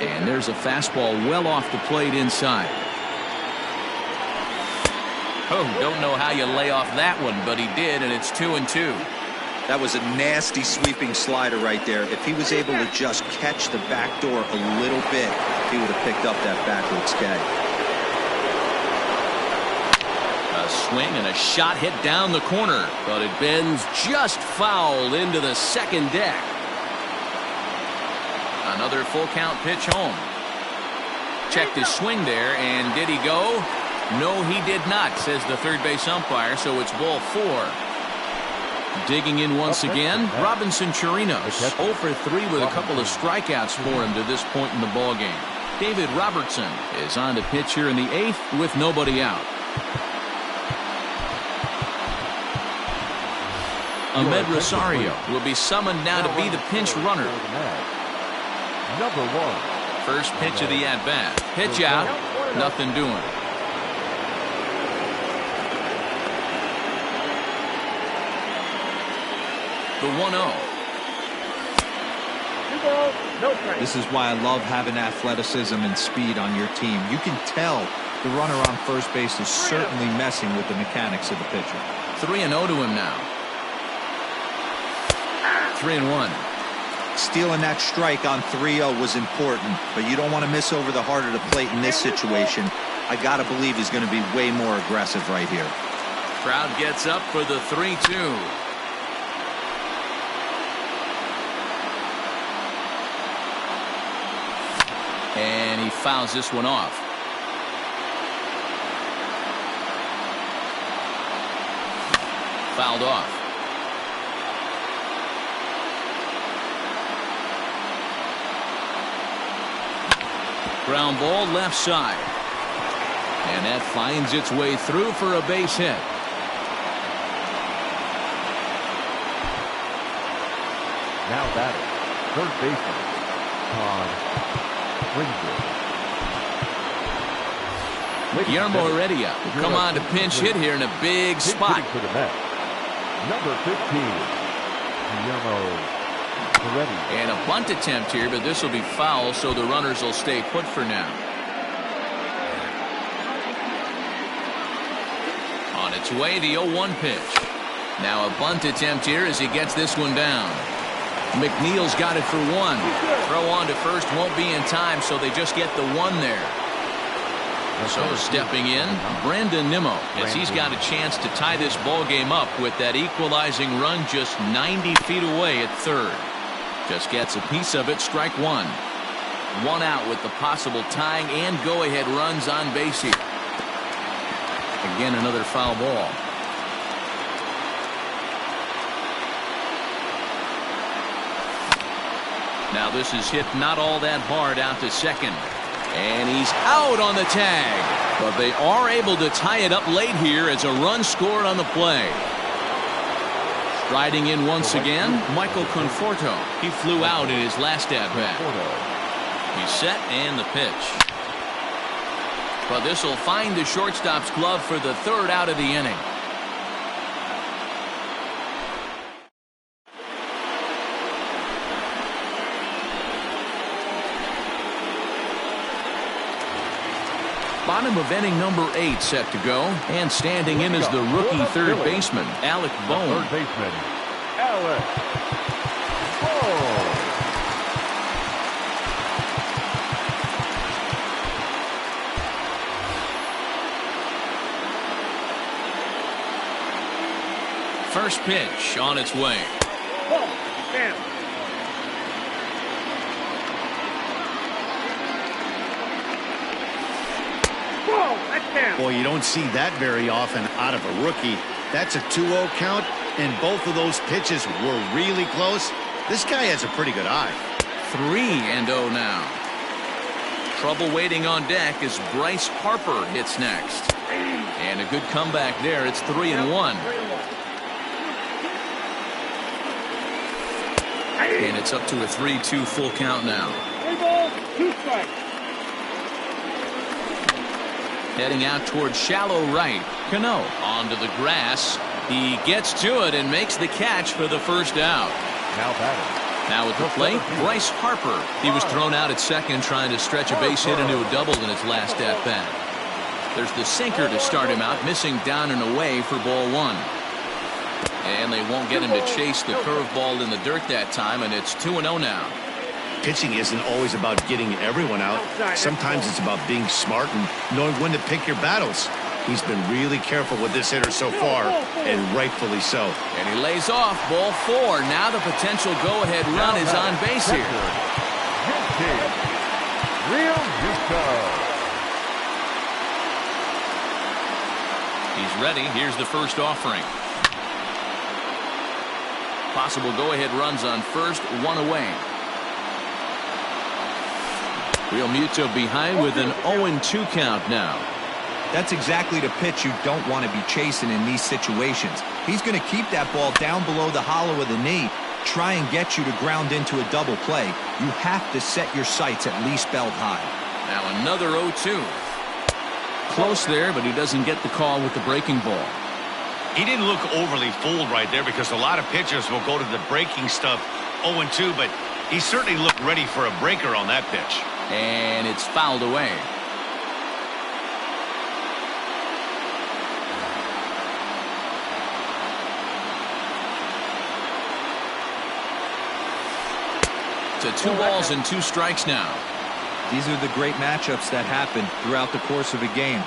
And there's a fastball well off the plate inside. Oh, don't know how you lay off that one, but he did, and it's 2-2. That was a nasty sweeping slider right there. If he was able to just catch the back door a little bit, he would have picked up that backwards K. A swing and a shot hit down the corner, but it bends just foul into the second deck. Another full count pitch home. Checked his swing there, and did he go? No, he did not, says the third base umpire, so it's ball 4. Digging in once again, Robinson Chirinos, 0 for 3 with a couple of strikeouts for him to this point in the ballgame. David Robertson is on to pitch here in the 8th with nobody out. Ahmed Rosario will be summoned now to be the pinch runner. Number 1. First pitch of the at-bat. Pitch out. Nothing doing. The 1-0. This is why I love having athleticism and speed on your team. You can tell the runner on first base is certainly messing with the mechanics of the pitcher. 3-0 to him now. 3-1. Stealing that strike on 3-0 was important, but you don't want to miss over the heart of the plate in this situation. I got to believe he's going to be way more aggressive right here. Crowd gets up for the 3-2. And he fouls this one off. Fouled off. Ground ball left side. And that finds its way through for a base hit. Now batting, third baseman, Guillermo Heredia will come on to pinch hit here in a big spot. For the Mets. Number 15, Guillermo Heredia. And a bunt attempt here, but this will be foul, so the runners will stay put for now. On its way, the 0-1 pitch. Now a bunt attempt here as he gets this one down. McNeil's got it for 1. Throw on to first won't be in time, so they just get the 1 there. So stepping in, Brandon Nimmo, as he's got a chance to tie this ball game up with that equalizing run just 90 feet away at third. Just gets a piece of it, strike 1. 1 out with the possible tying and go-ahead runs on base here. Again, another foul ball. Now this is hit not all that hard out to second. And he's out on the tag. But they are able to tie it up late here as a run scored on the play. Striding in once again, Michael Conforto. He flew out in his last at-bat. He's set and the pitch. But this will find the shortstop's glove for the 3rd out of the inning. Bottom of inning number 8 set to go, and standing in is the rookie third baseman, Alec Bohm. Third baseman, Alec Bohm. First pitch on its way. Ball, stand. Boy, you don't see that very often out of a rookie. That's a 2-0 count, and both of those pitches were really close. This guy has a pretty good eye. 3-0 now. Trouble waiting on deck as Bryce Harper hits next. And a good comeback there. It's 3-1. And it's up to a 3-2 full count now. 3 balls, 2 strikes. Heading out towards shallow right. Cano onto the grass. He gets to it and makes the catch for the first out. Now batting. Now at the plate, Bryce Harper. He was thrown out at second trying to stretch a base hit into a double in his last at-bat. There's the sinker to start him out, missing down and away for ball 1. And they won't get him to chase the curveball in the dirt that time, and it's 2-0 now. pitching isn't always about getting everyone out. Sometimes it's about being smart and knowing when to pick your battles. He's been really careful with this hitter so far, and rightfully so. And he lays off ball 4. Now the potential go-ahead run is on base here. He's ready. Here's the first offering. Possible go-ahead runs on first, 1 away. Real Muto behind with an 0-2 count now. That's exactly the pitch you don't want to be chasing in these situations. He's going to keep that ball down below the hollow of the knee, try and get you to ground into a double play. You have to set your sights at least belt high. Now another 0-2. Close there, but he doesn't get the call with the breaking ball. He didn't look overly fooled right there because a lot of pitchers will go to the breaking stuff 0-2, but he certainly looked ready for a breaker on that pitch. And it's fouled away. To 2 balls and 2 strikes now. These are the great matchups that happen throughout the course of a game.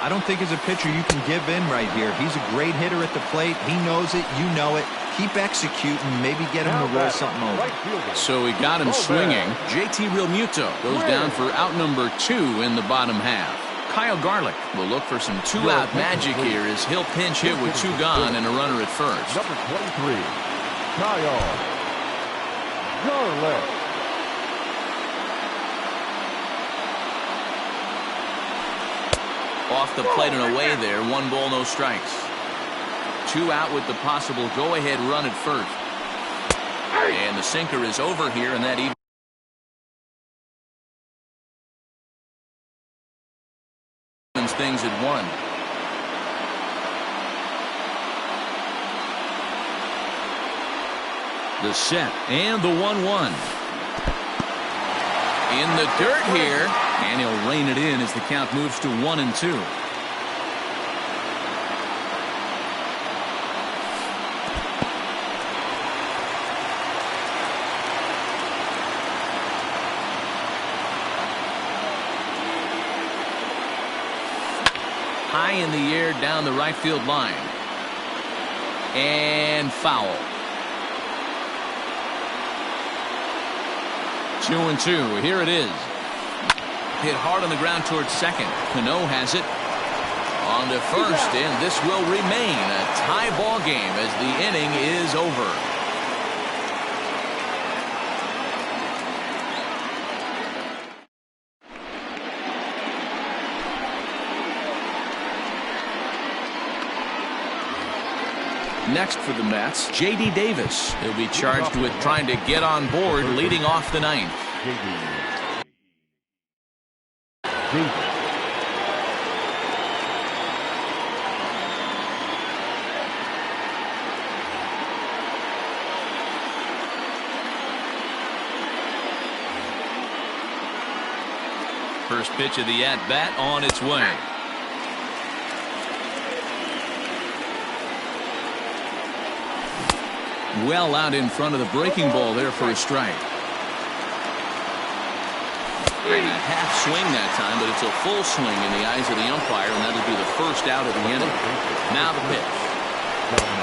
I don't think as a pitcher you can give in right here. He's a great hitter at the plate. He knows it. You know it. Keep executing. Maybe get him to roll something over. So he got him swinging. JT Realmuto goes down for out number 2 in the bottom half. Kyle Garlick will look for some 2-out magic here as he'll pinch hit with 2 gone and a runner at first. Number 23, Kyle Garlick. Off the plate and away there. 1 ball, no strikes. 2 out with the possible go-ahead run at first. And the sinker is over here, and that evens things at 1. The set and the 1-1. In the dirt here, and he'll rein it in as the count moves to 1-2. High in the air down the right field line. And foul. 2-2. Here it is. Hit hard on the ground towards second. Cano has it. On to first, and this will remain a tie ball game as the inning is over. Next for the Mets, J.D. Davis. He'll be charged with trying to get on board leading off the 9th. First pitch of the at-bat on its way. Well out in front of the breaking ball there for a strike. Maybe half swing that time, but it's a full swing in the eyes of the umpire, and that'll be the first out of the inning. Now the pitch.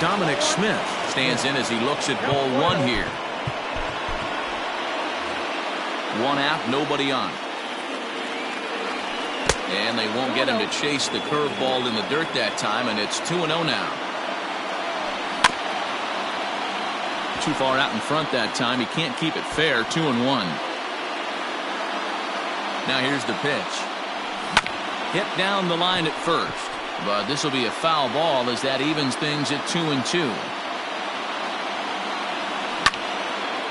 Dominic Smith stands in as he looks at ball 1 here. 1 out, nobody on. And they won't get him to chase the curveball in the dirt that time, and it's 2-0 now. Too far out in front that time. He can't keep it fair. 2-1. Now here's the pitch. Hit down the line at first, but this will be a foul ball as that evens things at 2-2.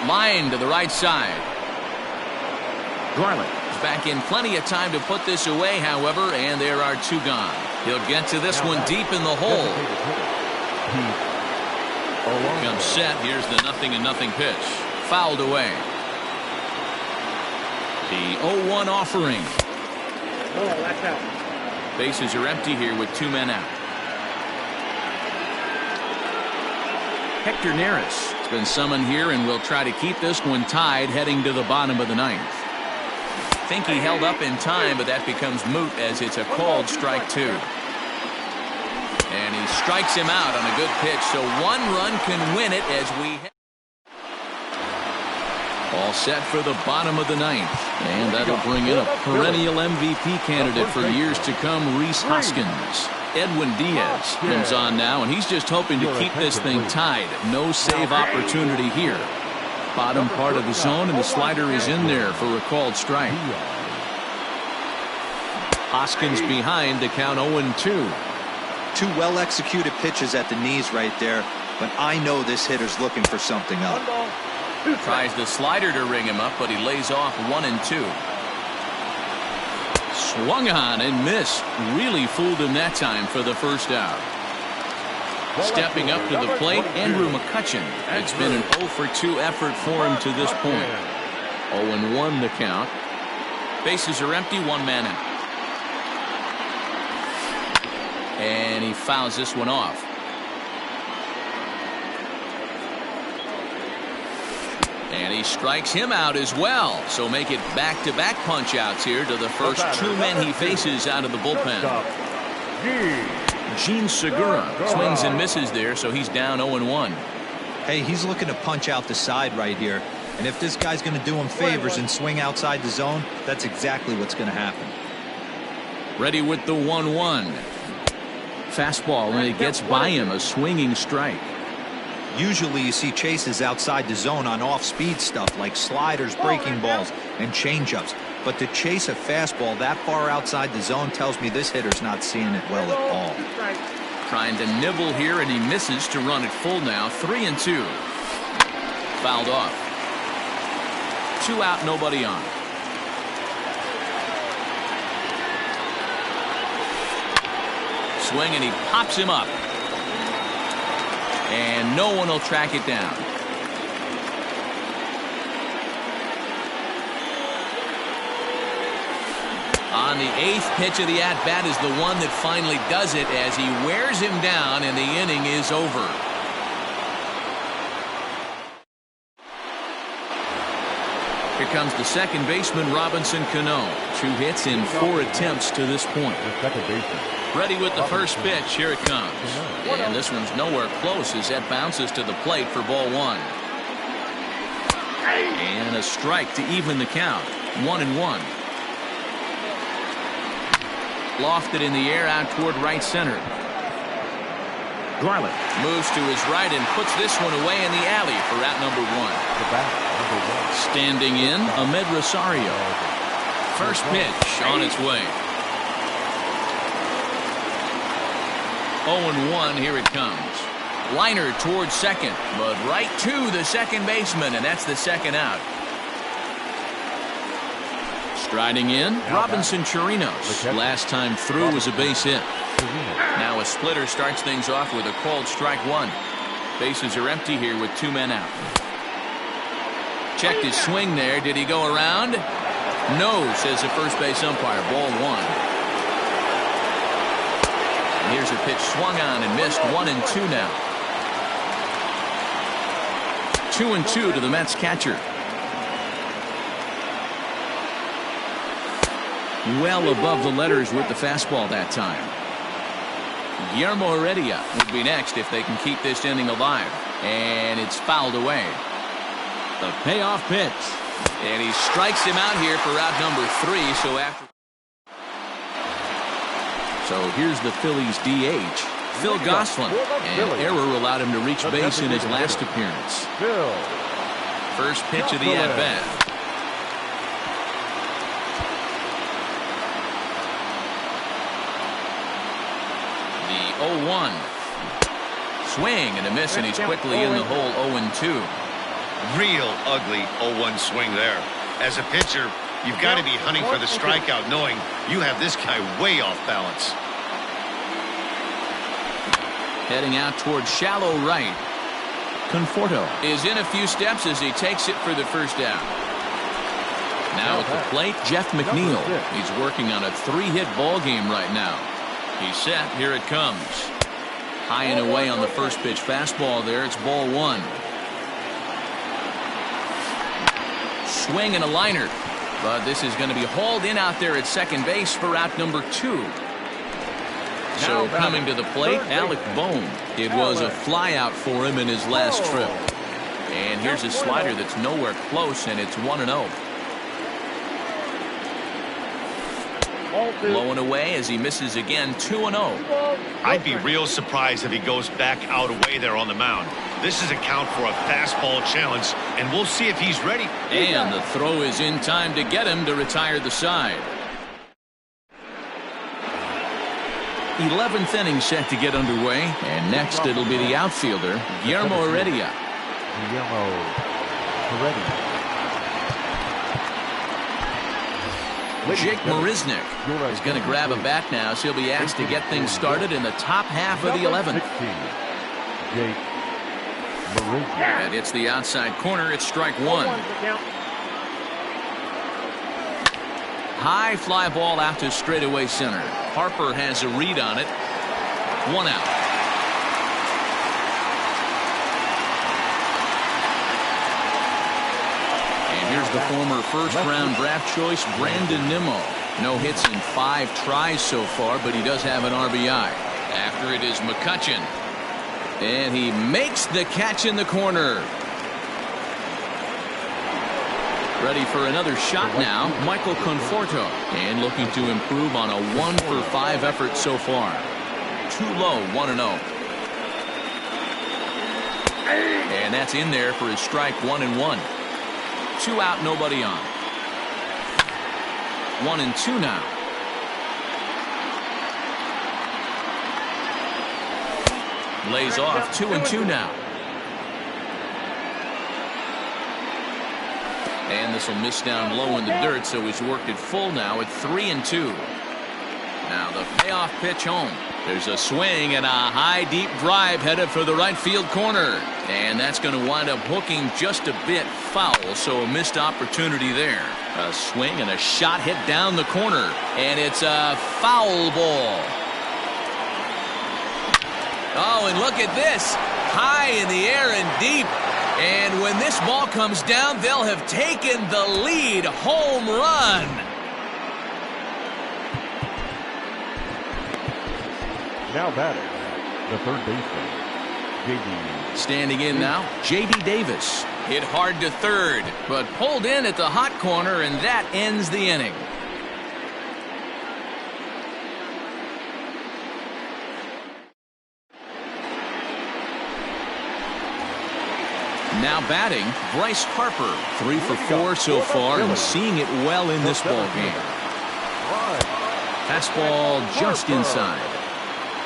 Line to the right side. Garlick is back in plenty of time to put this away, however, and there are 2 gone. He'll get to this one deep in the hole. Comes set. Here's the 0-0 pitch. Fouled away. The 0-1 offering. Oh, that's out. Bases are empty here with 2 men out. Hector Neris It's been summoned here, and we'll try to keep this one tied heading to the bottom of the ninth. Think he held up in time, but that becomes moot as it's a called strike two. And he strikes him out on a good pitch, so one run can win it as we all set for the bottom of the ninth. And that'll bring in a perennial MVP candidate for years to come, Rhys Hoskins. Edwin Diaz comes on now, and he's just hoping to keep this thing tied. No save opportunity here. Bottom part of the zone, and the slider is in there for a called strike. Hoskins behind the count 0-2. Two well-executed pitches at the knees right there, but I know this hitter's looking for something up. Tries the slider to ring him up, but he lays off 1-2. Swung on and missed. Really fooled him that time for the first out. Stepping up to the plate, Andrew McCutchen. It's been an 0-for-2 effort for him to this point. 0-1 the count. Bases are empty, one man out. And he fouls this one off. And he strikes him out as well. So make it back-to-back punch-outs here to the first two men he faces out of the bullpen. Gene Segura swings and misses there, so he's down 0-1. Hey, he's looking to punch out the side right here. And if this guy's going to do him favors and swing outside the zone, that's exactly what's going to happen. Ready with the 1-1. Fastball, and it gets by him, a swinging strike. Usually you see chases outside the zone on off-speed stuff like sliders, breaking balls, and changeups. But to chase a fastball that far outside the zone tells me this hitter's not seeing it well at all. Trying to nibble here, and he misses to run it full now. 3-2. Fouled off. 2 out, nobody on. Swing, and he pops him up. And no one will track it down. On the 8th pitch of the at-bat is the one that finally does it as he wears him down, and the inning is over. Here comes the second baseman, Robinson Cano. 2 hits in 4 attempts to this point. Ready with the first pitch. Here it comes. And this one's nowhere close as that bounces to the plate for ball 1. And a strike to even the count. 1-1. Lofted in the air out toward right center. Garland moves to his right and puts this one away in the alley for out number 1. Standing in, Ahmed Rosario. First pitch on its way. 0-1, here it comes. Liner towards second, but right to the second baseman, and that's the second out. Striding in, Robinson Chirinos. Last time through was a base hit. Now a splitter starts things off with a called strike 1. Bases are empty here with 2 men out. Checked his swing there. Did he go around? No, says the first base umpire. Ball 1. Here's a pitch swung on and missed. 1-2 now. 2-2 to the Mets catcher. Well above the letters with the fastball that time. Guillermo Heredia would be next if they can keep this inning alive. And it's fouled away. The payoff pitch. And he strikes him out here for out number 3. So here's the Phillies DH, Phil Gosselin. And error allowed him to reach base in his last appearance. First pitch of the at-bat. The 0-1. Swing and a miss, and he's quickly in the hole. 0-2. Real ugly 0-1 swing there. As a pitcher, you've got to be hunting for the strikeout, knowing you have this guy way off balance. Heading out towards shallow right. Conforto is in a few steps as he takes it for the first out. Now at the plate, Jeff McNeil. He's working on a 3-hit ball game right now. He's set. Here it comes. High and away on the first pitch fastball there. It's ball 1. Swing and a liner. But this is going to be hauled in out there at second base for out number 2. So coming to the plate, Alec Bohm. It was a flyout for him in his last trip. And here's a slider that's nowhere close, and it's 1-0. Blowing away as he misses again, 2-0. I'd be real surprised if he goes back out away there on the mound. This is a count for a fastball challenge, and we'll see if he's ready. And the throw is in time to get him to retire the side. 11th inning set to get underway, and next it'll be the outfielder, Guillermo Heredia. Guillermo Heredia. Jake Marisnick is going to grab a bat now, so he'll be asked to get things started in the top half of the 11th. Jake Marisnick. And it's the outside corner. It's strike 1. High fly ball out to straightaway center. Harper has a read on it. 1 out. Here's the former first-round draft choice, Brandon Nimmo. No hits in 5 tries so far, but he does have an RBI. After it is McCutchen. And he makes the catch in the corner. Ready for another shot now, Michael Conforto. And looking to improve on a 1-for-5 effort so far. Too low, 1-0. And that's in there for his strike 1-1. 2 out, nobody on. 1-2 now. Lays off, 2-2 now. And this will miss down low in the dirt, so he's worked it full now at 3-2. Now the payoff pitch home. There's a swing and a high deep drive headed for the right field corner. And that's going to wind up hooking just a bit foul, so a missed opportunity there. A swing and a shot hit down the corner, and it's a foul ball. Oh, and look at this. High in the air and deep. And when this ball comes down, they'll have taken the lead. Home run. Now batting, the third baseman, J.D. Standing in now, J.D. Davis. Hit hard to third, but pulled in at the hot corner, and that ends the inning. Now batting, Bryce Harper. 3 for 4 so far, and seeing it well in this ball game. Fastball just inside.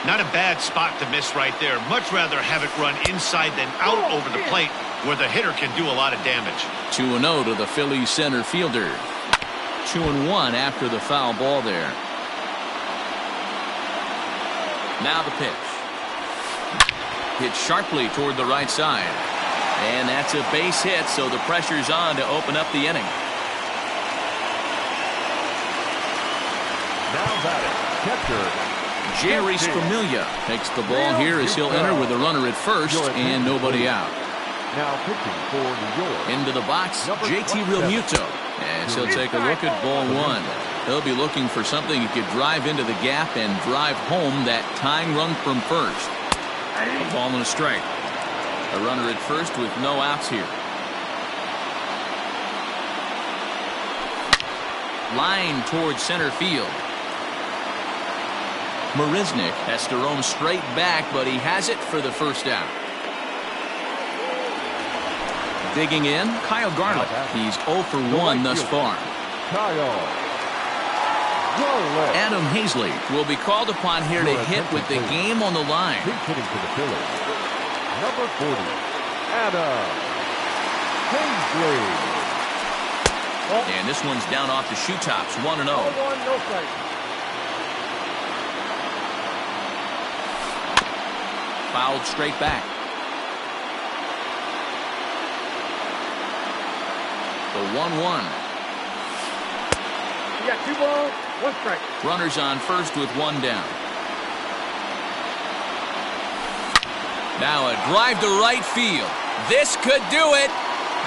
Not a bad spot to miss right there. Much rather have it run inside than out over the plate, where the hitter can do a lot of damage. 2-0 to the Phillies center fielder. 2-1 after the foul ball there. Now the pitch. Hit sharply toward the right side. And that's a base hit, so the pressure's on to open up the inning. Now batting, catcher, Jerry Scrimilia takes the ball here as he'll enter with a runner at first and nobody out. Now pitching for New York. Into the box, JT Realmuto. As he'll take a look at ball 1. He'll be looking for something he could drive into the gap and drive home that tying run from first. A ball and a strike. A runner at first with no outs here. Line towards center field. Marisnick has to roam straight back, but he has it for the first out. Digging in, Kyle Garnett. He's 0 for 1 thus far. Adam Hazley will be called upon here to hit with the game on the line. Hitting to the Phillies. Number 40, Adam Hazley. And this one's down off the shoe tops, 1-0. Fouled straight back. The 1-1. You got 2 balls, 1 strike. Runners on first with 1 down. Now a drive to right field. This could do it.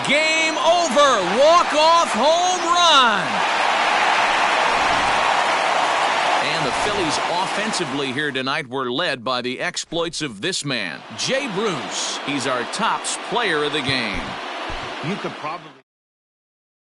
Game over. Walk-off home run. And the Phillies offensively here tonight were led by the exploits of this man, Jay Bruce. He's our tops player of the game. You could probably...